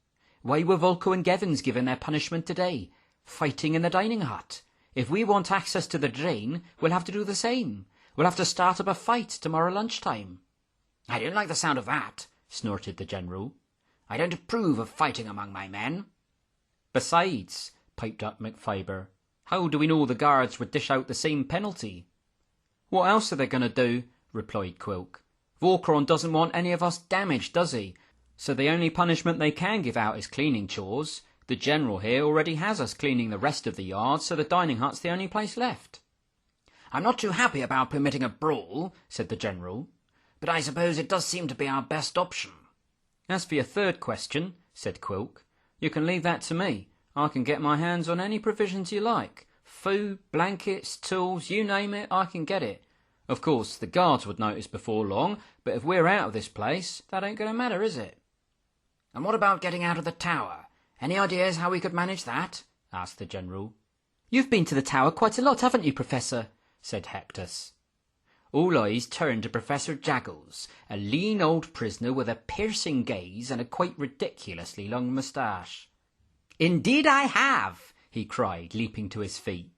"Why were Volko and Gevins given their punishment today? Fighting in the dining hut. If we want access to the drain, we'll have to do the same. We'll have to start up a fight tomorrow lunchtime." "I don't like the sound of that," snorted the General. "I don't approve of fighting among my men." "Besides," piped up McFiber, "how do we know the guards would dish out the same penalty?" "What else are they going to do?" replied Quilk. "Vorkron doesn't want any of us damaged, does he? So the only punishment they can give out is cleaning chores. The General here already has us cleaning the rest of the yard, so the dining hut's the only place left." "I'm not too happy about permitting a brawl," said the General, "but I suppose it does seem to be our best option." "As for your third question," said Quilk, "you can leave that to me. I can get my hands on any provisions you like. Food, blankets, tools, you name it, I can get it. Of course, the guards would notice before long, but if we're out of this place, that ain't going to matter, is it?" "And what about getting out of the tower? Any ideas how we could manage that?" asked the General. "You've been to the tower quite a lot, haven't you, Professor?" said Hectus. All eyes turned to Professor Jaggles, a lean old prisoner with a piercing gaze and a quite ridiculously long moustache. "Indeed I have," he cried, leaping to his feet.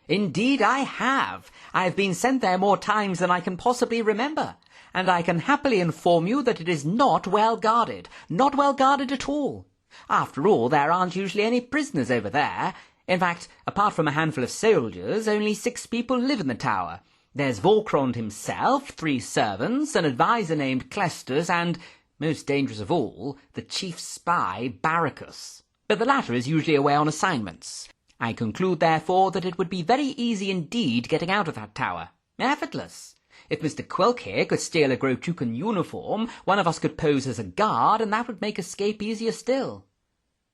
"Indeed I have. I have been sent there more times than I can possibly remember, and I can happily inform you that it is not well guarded at all. After all, there aren't usually any prisoners over there. In fact, apart from a handful of soldiers, only 6 people live in the tower. There's Volcrond himself, 3 servants, an adviser named Clestus, and, most dangerous of all, the chief spy, Barracus. But the latter is usually away on assignments. I conclude, therefore, that it would be very easy indeed getting out of that tower. Effortless. If Mr. Quilk here could steal a Grotucan uniform, one of us could pose as a guard, and that would make escape easier still."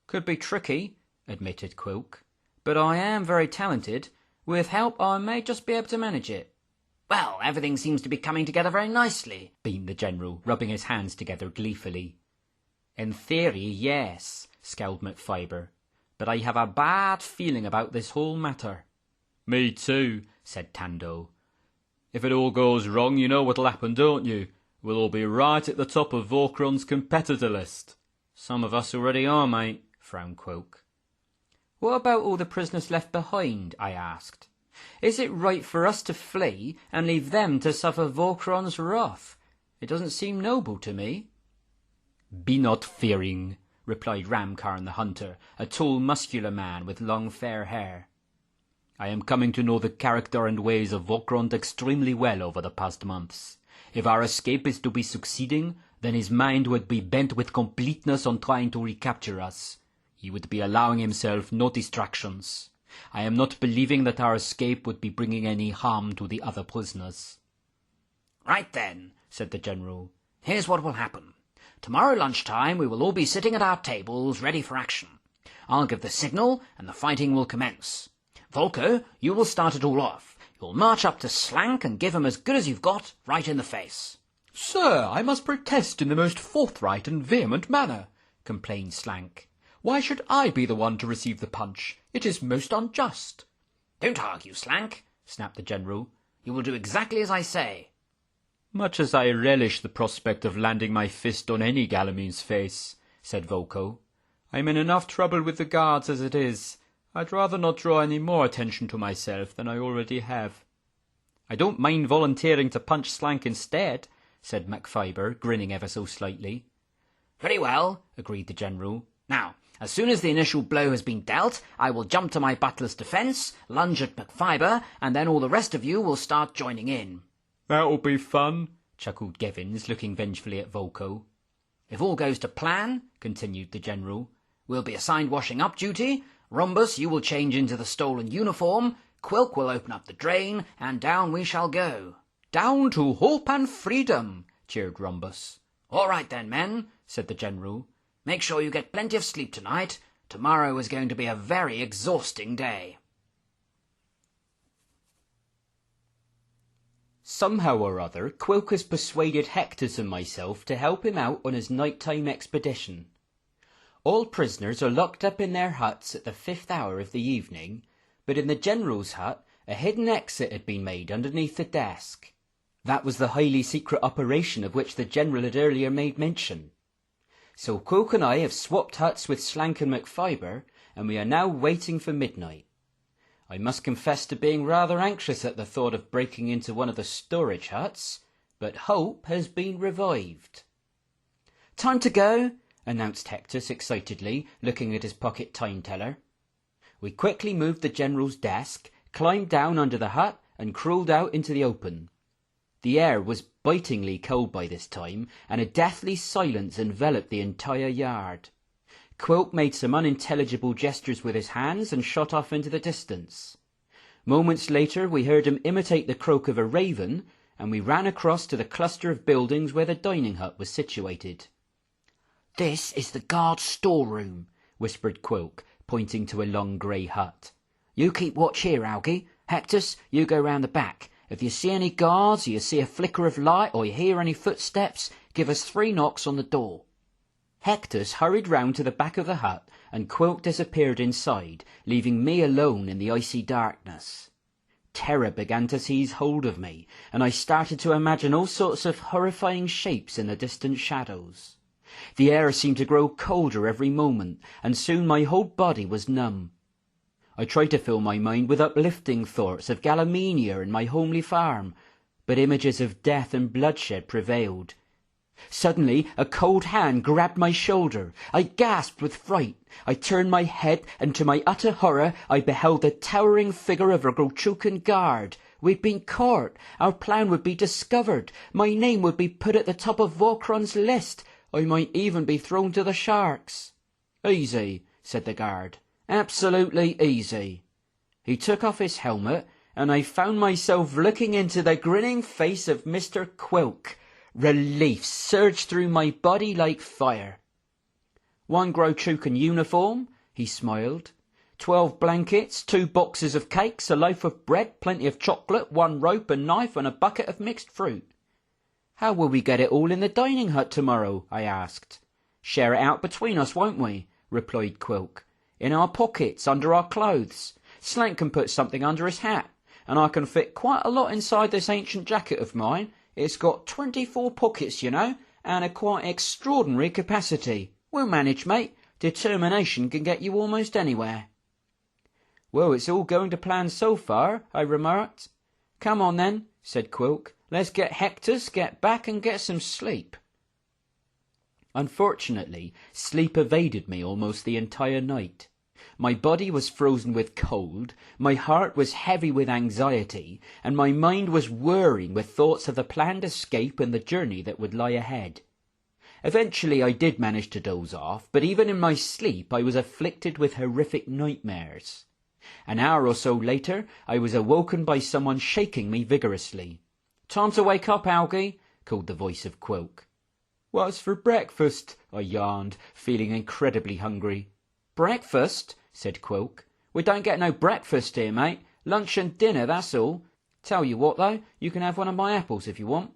"Could be tricky," admitted Quilk. "But I am very talented. With help, I may just be able to manage it." "Well, everything seems to be coming together very nicely," beamed the General, rubbing his hands together gleefully. "In theory, yes," scowled McFiber. "But I have a bad feeling about this whole matter." Me too, said Tando. If it all goes wrong, you know what'll happen, don't you? We'll all be right at the top of Volcron's competitor list. "Some of us already are, mate," frowned Quilk. "What about all the prisoners left behind?" I asked. "Is it right for us to flee and leave them to suffer Volcron's wrath? It doesn't seem noble to me." "Be not fearing," replied Ramkarn the Hunter, a tall, muscular man with long, fair hair. "I am coming to know the character and ways of Volcron extremely well over the past months. If our escape is to be succeeding, then his mind would be bent with completeness on trying to recapture us. He would be allowing himself no distractions. I am not believing that our escape would be bringing any harm to the other prisoners." "Right then," said the General. "Here's what will happen. Tomorrow lunchtime we will all be sitting at our tables ready for action. I'll give the signal and the fighting will commence. Volko, you will start it all off. You'll march up to Slank and give him as good as you've got right in the face." "Sir, I must protest in the most forthright and vehement manner," complained Slank. "Why should I be the one to receive the punch? It is most unjust." "Don't argue, Slank," snapped the General. "You will do exactly as I say." "Much as I relish the prospect of landing my fist on any Galamene's face," said Volko, "I'm in enough trouble with the guards as it is. I'd rather not draw any more attention to myself than I already have." "I don't mind volunteering to punch Slank instead," said McFiber, grinning ever so slightly. "Very well," agreed the General. "Now, as soon as the initial blow has been dealt, I will jump to my butler's defence, lunge at McFiber, and then all the rest of you will start joining in." "That'll be fun," chuckled Gevins, looking vengefully at Volko. "If all goes to plan," continued the General, "we'll be assigned washing up duty. Rhombus, you will change into the stolen uniform. Quilk will open up the drain, and down we shall go." "Down to hope and freedom," cheered Rhombus. "All right then, men," said the General. "Make sure you get plenty of sleep tonight. Tomorrow is going to be a very exhausting day." Somehow or other, Quilk has persuaded Hectus and myself to help him out on his nighttime expedition. All prisoners are locked up in their huts at the 5th hour of the evening, but in the General's hut a hidden exit had been made underneath the desk. That was the highly secret operation of which the General had earlier made mention. So Quilk and I have swapped huts with Slank and McFiber, and we are now waiting for midnight. I must confess to being rather anxious at the thought of breaking into one of the storage huts, but hope has been revived. "Time to go," announced Hectus excitedly, looking at his pocket time-teller. We quickly moved the General's desk, climbed down under the hut, and crawled out into the open. The air was bitingly cold by this time, and a deathly silence enveloped the entire yard. Quilk made some unintelligible gestures with his hands and shot off into the distance. Moments later we heard him imitate the croak of a raven, and we ran across to the cluster of buildings where the dining hut was situated. "This is the guard's storeroom," whispered Quilk, pointing to a long grey hut. "You keep watch here, Algie. Hectus, you go round the back. If you see any guards, or you see a flicker of light, or you hear any footsteps, give us 3 knocks on the door." Hectus hurried round to the back of the hut, and Quilk disappeared inside, leaving me alone in the icy darkness. Terror began to seize hold of me, and I started to imagine all sorts of horrifying shapes in the distant shadows. The air seemed to grow colder every moment, and soon my whole body was numb. I tried to fill my mind with uplifting thoughts of Galliminia and my homely farm, but images of death and bloodshed prevailed. Suddenly a cold hand grabbed my shoulder. I gasped with fright. I turned my head, and to my utter horror I beheld the towering figure of a Grotrukan guard. We'd been caught. Our plan would be discovered. My name would be put at the top of Volcron's list. I might even be thrown to the sharks. "Easy," said the guard. "Absolutely easy." He took off his helmet, and I found myself looking into the grinning face of Mr. Quilk. Relief surged through my body like fire. "One Grotrukan uniform," he smiled. 12 blankets, 2 boxes of cakes, a loaf of bread, plenty of chocolate, 1 rope, a knife, and a bucket of mixed fruit. "How will we get it all in the dining hut tomorrow?" I asked. "Share it out between us, won't we?" replied Quilk. "In our pockets, under our clothes. Slank can put something under his hat, and I can fit quite a lot inside this ancient jacket of mine. It's got 24 pockets, you know, and a quite extraordinary capacity. We'll manage, mate. Determination can get you almost anywhere." "Well, it's all going to plan so far," I remarked. "Come on then," said Quilk. "Let's get Hectus, get back and get some sleep." Unfortunately, sleep evaded me almost the entire night. My body was frozen with cold, my heart was heavy with anxiety, and my mind was whirring with thoughts of the planned escape and the journey that would lie ahead. Eventually I did manage to doze off, but even in my sleep I was afflicted with horrific nightmares. An hour or so later I was awoken by someone shaking me vigorously. "Time to wake up, Algie," called the voice of Quilk. "What's for breakfast?" I yawned, feeling incredibly hungry. "Breakfast?" said Quilk. "We don't get no breakfast here, mate. Lunch and dinner, that's all. Tell you what, though, you can have one of my apples if you want."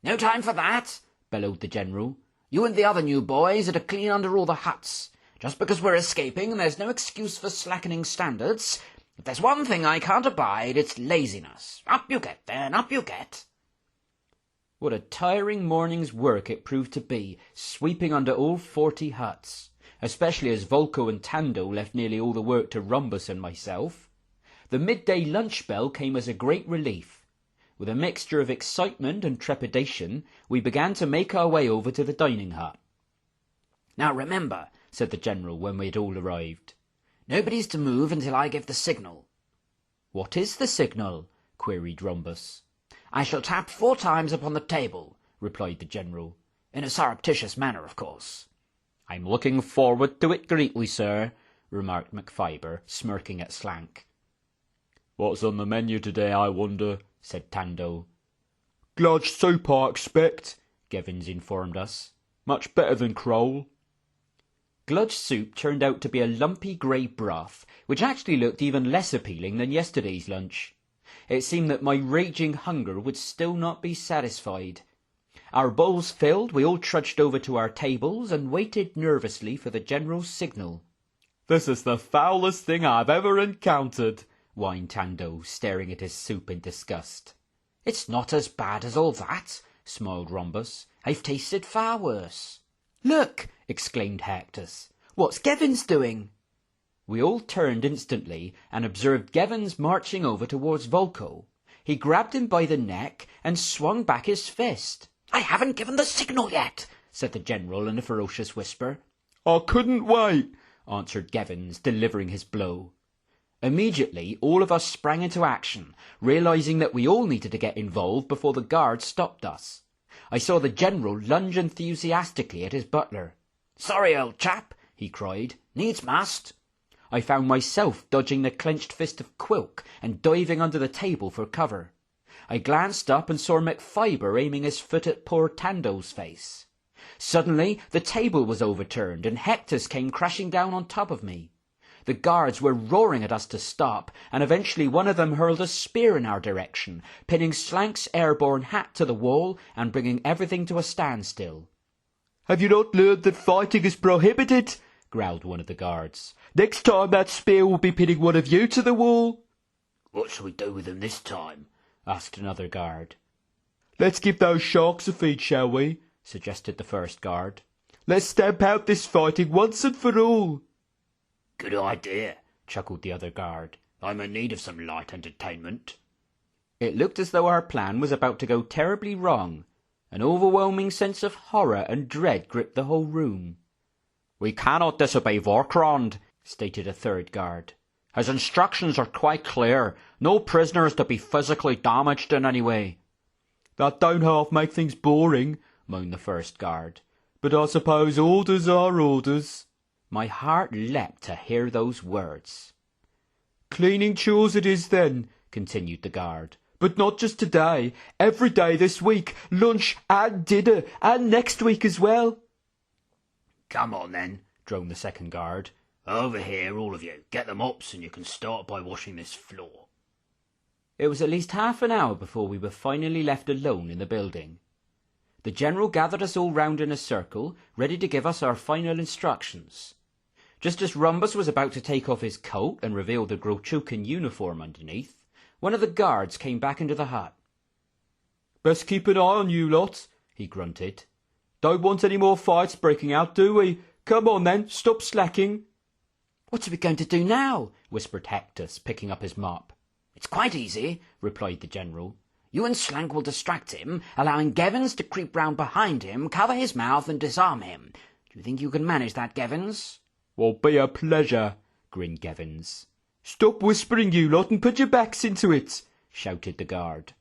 "No time for that," bellowed the General. "You and the other new boys are to clean under all the huts. Just because we're escaping, there's no excuse for slackening standards. If there's one thing I can't abide, it's laziness. Up you get, then, up you get." What a tiring morning's work it proved to be, sweeping under all 40 huts, especially as Volko and Tando left nearly all the work to Rhombus and myself. The midday lunch bell came as a great relief. With a mixture of excitement and trepidation, we began to make our way over to the dining hut. "Now remember," said the General when we had all arrived, "nobody's to move until I give the signal." "What is the signal?" queried Rhombus. "I shall tap 4 times upon the table," replied the General. "In a surreptitious manner, of course." "I'm looking forward to it greatly, sir," remarked McFiber, smirking at Slank. "What's on the menu today, I wonder?" said Tando. "Gludge soup, I expect," Gevins informed us. "Much better than Kroll." Gludge soup turned out to be a lumpy grey broth, which actually looked even less appealing than yesterday's lunch. It seemed that my raging hunger would still not be satisfied. Our bowls filled, we all trudged over to our tables and waited nervously for the General's signal. "This is the foulest thing I've ever encountered," whined Tando, staring at his soup in disgust. "It's not as bad as all that," smiled Rhombus. "I've tasted far worse." "Look!" exclaimed Hectus. "What's Gevins doing?" We all turned instantly and observed Gevins marching over towards Volko. He grabbed him by the neck and swung back his fist. "I haven't given the signal yet," said the General in a ferocious whisper. "I couldn't wait," answered Gevins, delivering his blow. Immediately, all of us sprang into action, realizing that we all needed to get involved before the guards stopped us. I saw the General lunge enthusiastically at his butler. "Sorry, old chap," he cried. "Needs must." I found myself dodging the clenched fist of Quilk and diving under the table for cover. I glanced up and saw McFiber aiming his foot at poor Tando's face. Suddenly, the table was overturned and Hectus came crashing down on top of me. The guards were roaring at us to stop, and eventually one of them hurled a spear in our direction, pinning Slank's airborne hat to the wall and bringing everything to a standstill. Have you not learned that fighting is prohibited? Growled one of the guards. Next time that spear will be pinning one of you to the wall. What shall we do with him this time? Asked another guard. Let's give those sharks a feed, shall we? Suggested the first guard. Let's stamp out this fighting once and for all. Good idea, chuckled the other guard. I'm in need of some light entertainment. It looked as though our plan was about to go terribly wrong. An overwhelming sense of horror and dread gripped the whole room. We cannot disobey Vorkrond, stated a third guard. His instructions are quite clear. No prisoner is to be physically damaged in any way. That don't half make things boring, moaned the first guard. But I suppose orders are orders. My heart leapt to hear those words. Cleaning chores it is then, continued the guard. But not just today. Every day this week. Lunch and dinner. And next week as well. Come on then, droned the second guard. Over here, all of you. Get the mops and you can start by washing this floor. It was at least half an hour before we were finally left alone in the building. The general gathered us all round in a circle, ready to give us our final instructions. Just as Rhombus was about to take off his coat and reveal the Grochucan uniform underneath, one of the guards came back into the hut. Best keep an eye on you lot, he grunted. Don't want any more fights breaking out, do we? Come on then, stop slacking. What are we going to do now? Whispered Hectus, picking up his mop. It's quite easy, replied the general. You and Slank will distract him, allowing Gevins to creep round behind him, cover his mouth and disarm him. Do you think you can manage that, Gevins? Will be a pleasure, grinned Gevins. Stop whispering, you lot, and put your backs into it, shouted the guard.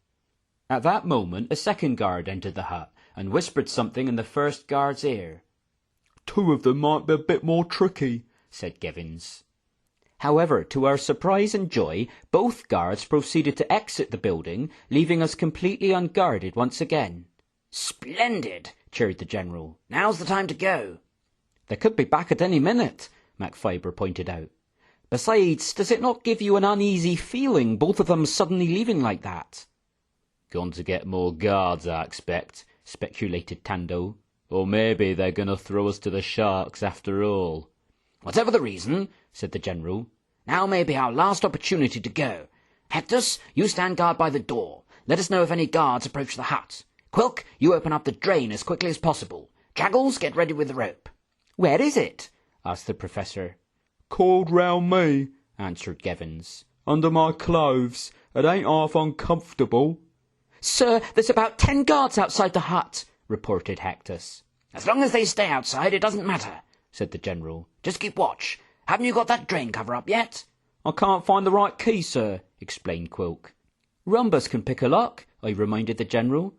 At that moment, a second guard entered the hut and whispered something in the first guard's ear. Two of them might be a bit more tricky, said Gevins. However, to our surprise and joy, both guards proceeded to exit the building, leaving us completely unguarded once again. Splendid, cheered the general. Now's the time to go. They could be back at any minute, MacFiber pointed out. Besides, does it not give you an uneasy feeling, both of them suddenly leaving like that? Gone to get more guards, I expect, speculated Tando. Or maybe they're going to throw us to the sharks after all. Whatever the reason, said the general, now may be our last opportunity to go. Hectus, you stand guard by the door. Let us know if any guards approach the hut. Quilk, you open up the drain as quickly as possible. Jaggles, get ready with the rope. Where is it? Asked the professor. Coiled round me, answered Gevins. Under my clothes. It ain't half uncomfortable. Sir, there's about 10 guards outside the hut, reported Hectus. As long as they stay outside, it doesn't matter, said the general. Just keep watch. Haven't you got that drain cover up yet? I can't find the right key, sir, explained Quilk. Rhombus can pick a lock, I reminded the general.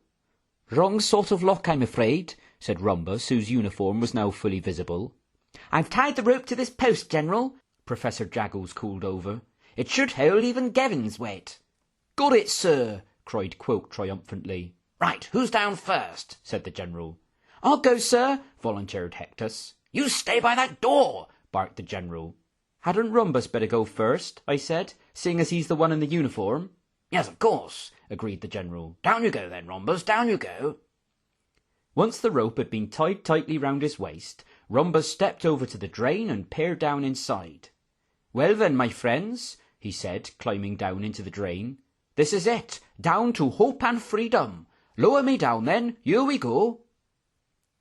Wrong sort of lock, I'm afraid, said Rhombus, whose uniform was now fully visible. I've tied the rope to this post, General, Professor Jaggles called over. It should hold even Gevin's weight. Got it, sir, cried Quilk triumphantly. Right, who's down first? Said the General. I'll go, sir, volunteered Hectus. You stay by that door, barked the General. Hadn't Rhombus better go first, I said, seeing as he's the one in the uniform? Yes, of course, agreed the General. Down you go then, Rhombus, down you go. Once the rope had been tied tightly round his waist, Rhombus stepped over to the drain and peered down inside. Well then, my friends, he said, climbing down into the drain. This is it, down to hope and freedom. Lower me down then, here we go.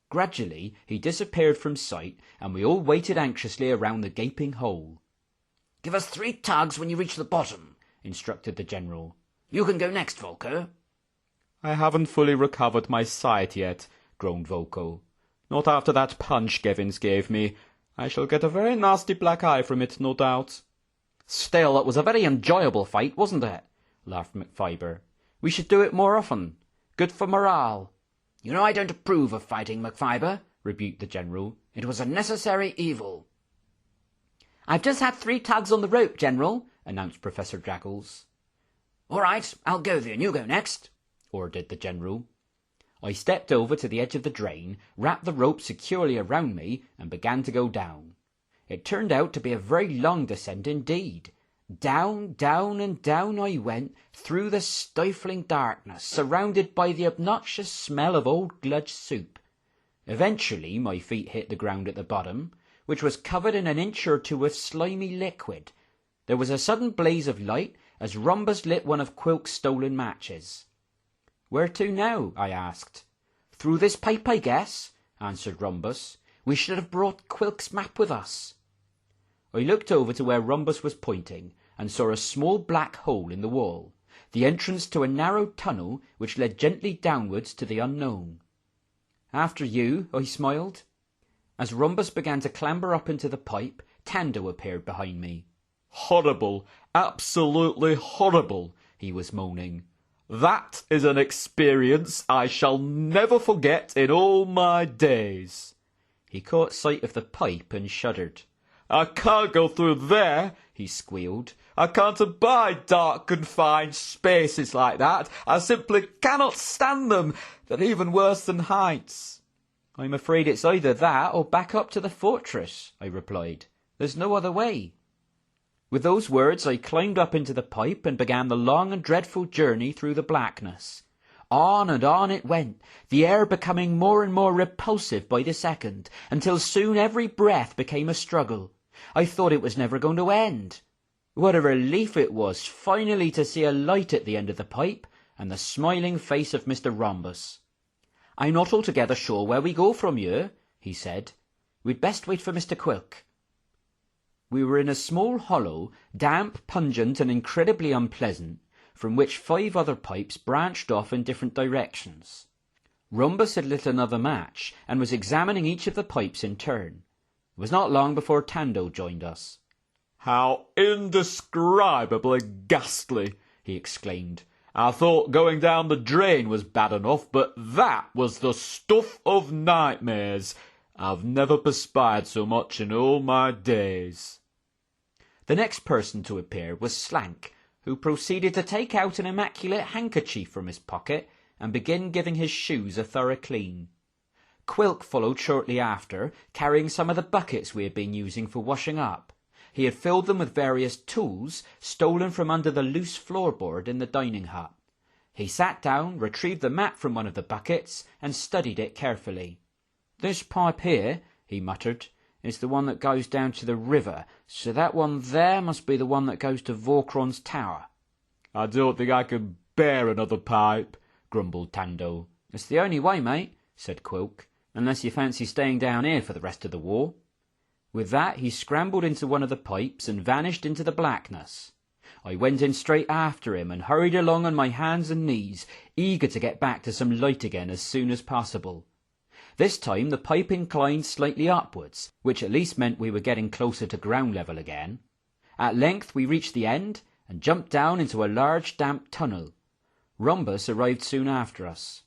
Gradually he disappeared from sight, and we all waited anxiously around the gaping hole. Give us 3 tugs when you reach the bottom, instructed the General. You can go next, Volko. I haven't fully recovered my sight yet, groaned Volko. Not after that punch Gevins gave me. I shall get a very nasty black eye from it, no doubt. Still, it was a very enjoyable fight, wasn't it? Laughed MacFiber. We should do it more often. Good for morale. You know I don't approve of fighting, MacFiber, rebuked the General. It was a necessary evil. I've just had 3 tugs on the rope, General, announced Professor Jaggles. All right, I'll go then. You go next, ordered the General. I stepped over to the edge of the drain, wrapped the rope securely around me, and began to go down. It turned out to be a very long descent indeed. Down, down, and down I went, through the stifling darkness, surrounded by the obnoxious smell of old gludge soup. Eventually my feet hit the ground at the bottom, which was covered in an inch or two of slimy liquid. There was a sudden blaze of light as Rhombus lit one of Quilk's stolen matches. "Where to now?" I asked. "Through this pipe, I guess," answered Rhombus. "We should have brought Quilk's map with us." I looked over to where Rhombus was pointing and saw a small black hole in the wall, the entrance to a narrow tunnel which led gently downwards to the unknown. "After you," I smiled. As Rhombus began to clamber up into the pipe, Tando appeared behind me. "Horrible, absolutely horrible," he was moaning. "That is an experience I shall never forget in all my days." He caught sight of the pipe and shuddered. "I can't go through there," he squealed. "I can't abide dark, confined spaces like that. I simply cannot stand them. They're even worse than heights." "I'm afraid it's either that or back up to the fortress," I replied. "There's no other way." With those words I climbed up into the pipe and began the long and dreadful journey through the blackness. On and on it went, the air becoming more and more repulsive by the second, until soon every breath became a struggle. I thought it was never going to end. What a relief it was finally to see a light at the end of the pipe and the smiling face of Mr. Rhombus. "I'm not altogether sure where we go from here," he said. "We'd best wait for Mr. Quilk." We were in a small hollow, damp, pungent, and incredibly unpleasant, from which 5 other pipes branched off in different directions. Rhombus had lit another match, and was examining each of the pipes in turn. It was not long before Tando joined us. "How indescribably ghastly!" he exclaimed. "I thought going down the drain was bad enough, but that was the stuff of nightmares. I've never perspired so much in all my days." The next person to appear was Slank, who proceeded to take out an immaculate handkerchief from his pocket and begin giving his shoes a thorough clean. Quilk followed shortly after, carrying some of the buckets we had been using for washing up. He had filled them with various tools stolen from under the loose floorboard in the dining hut. He sat down, retrieved the map from one of the buckets, and studied it carefully. "This pipe here," he muttered, "is the one that goes down to the river, so that one there must be the one that goes to Vorkron's tower." "I don't think I can bear another pipe," grumbled Tando. "It's the only way, mate," said Quilk, "unless you fancy staying down here for the rest of the war." With that he scrambled into one of the pipes and vanished into the blackness. I went in straight after him and hurried along on my hands and knees, eager to get back to some light again as soon as possible. This time the pipe inclined slightly upwards, which at least meant we were getting closer to ground level again. At length we reached the end and jumped down into a large damp tunnel. Rhombus arrived soon after us.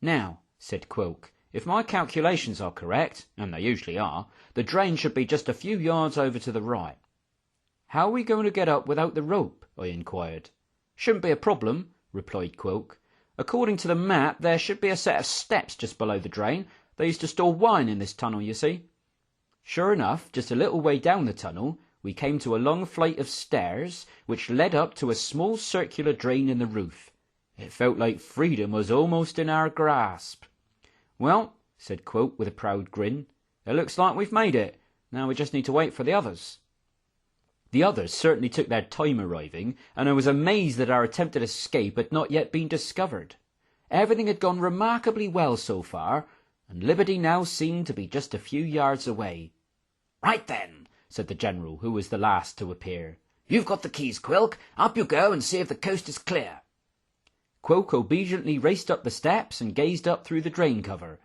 "Now," said Quilk, "if my calculations are correct, and they usually are, the drain should be just a few yards over to the right." "How are we going to get up without the rope?" I inquired. "Shouldn't be a problem," replied Quilk. "According to the map, there should be a set of steps just below the drain. They used to store wine in this tunnel, you see." Sure enough, just a little way down the tunnel, we came to a long flight of stairs, which led up to a small circular drain in the roof. It felt like freedom was almost in our grasp. "Well," said Quilk with a proud grin, "it looks like we've made it. Now we just need to wait for the others." The others certainly took their time arriving, and I was amazed that our attempted escape had not yet been discovered. Everything had gone remarkably well so far, and liberty now seemed to be just a few yards away. "Right then," said the General, who was the last to appear. "You've got the keys, Quilk. Up you go and see if the coast is clear." Quilk obediently raced up the steps and gazed up through the drain cover.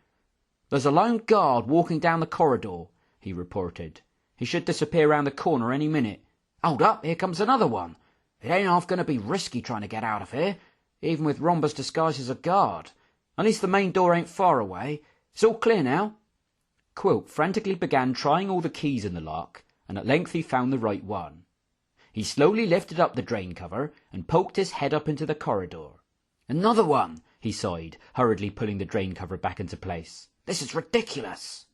"There's a lone guard walking down the corridor," he reported. "He should disappear round the corner any minute. Hold up, here comes another one. It ain't half going to be risky trying to get out of here, even with Rhombus disguised as a guard. At least the main door ain't far away. It's all clear now." Quilk frantically began trying all the keys in the lock, and at length he found the right one. He slowly lifted up the drain cover and poked his head up into the corridor. "Another one," he sighed, hurriedly pulling the drain cover back into place. "This is ridiculous."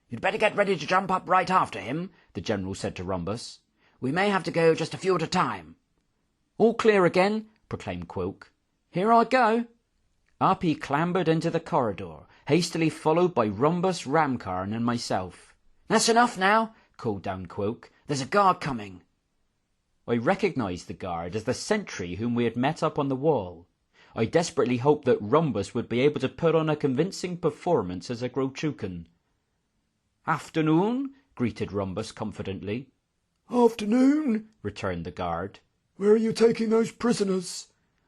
"You'd better get ready to jump up right after him," the General said to Rhombus. "We may have to go just a few at a time." "All clear again," proclaimed Quilk. "Here I go." Up he clambered into the corridor, hastily followed by Rhombus, Ramcarn, and myself. "That's enough now," called down Quoke. "There's a guard coming." I recognised the guard as the sentry whom we had met up on the wall. I desperately hoped that Rhombus would be able to put on a convincing performance as a Grochucan. "Afternoon," greeted Rhombus confidently. Afternoon, returned the guard. Where are you taking those prisoners?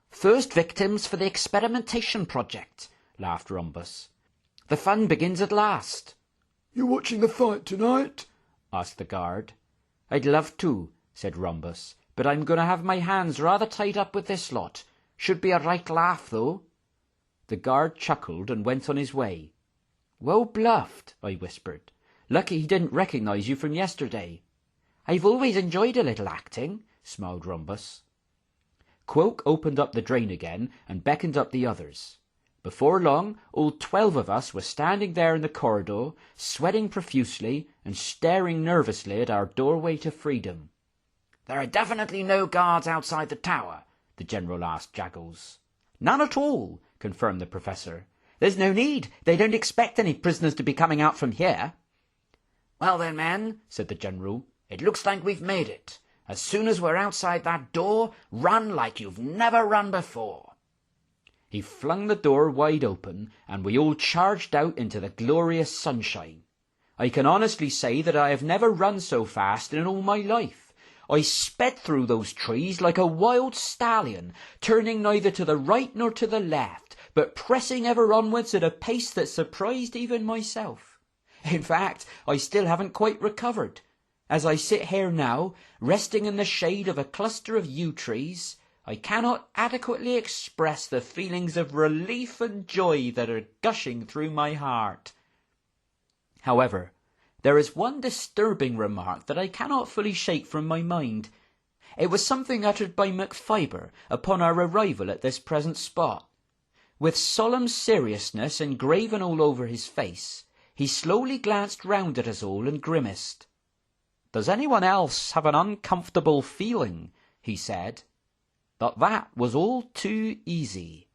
"First victims for the experimentation project," laughed Rhombus. "The fun begins at last." You watching the fight tonight? asked the guard. "I'd love to," said Rhombus, "but I'm going to have my hands rather tied up with this lot. Should be a right laugh, though." The guard chuckled and went on his way. "Well bluffed," I whispered. "Lucky he didn't recognise you from yesterday." "I've always enjoyed a little acting," smiled Rhombus. Quoke opened up the drain again and beckoned up the others. Before long, all 12 of us were standing there in the corridor, sweating profusely and staring nervously at our doorway to freedom. "There are definitely no guards outside the tower?" the General asked Jaggles. "None at all," confirmed the Professor. "There's no need. They don't expect any prisoners to be coming out from here." "Well then, men," said the General, "it looks like we've made it. As soon as we're outside that door, run like you've never run before." He flung the door wide open, and we all charged out into the glorious sunshine. I can honestly say that I have never run so fast in all my life. I sped through those trees like a wild stallion, turning neither to the right nor to the left, but pressing ever onwards at a pace that surprised even myself. In fact, I still haven't quite recovered. As I sit here now, resting in the shade of a cluster of yew trees, I cannot adequately express the feelings of relief and joy that are gushing through my heart. However, there is one disturbing remark that I cannot fully shake from my mind. It was something uttered by McFiber upon our arrival at this present spot. With solemn seriousness engraven all over his face, he slowly glanced round at us all and grimaced. "Does anyone else have an uncomfortable feeling," he said, "that was all too easy?"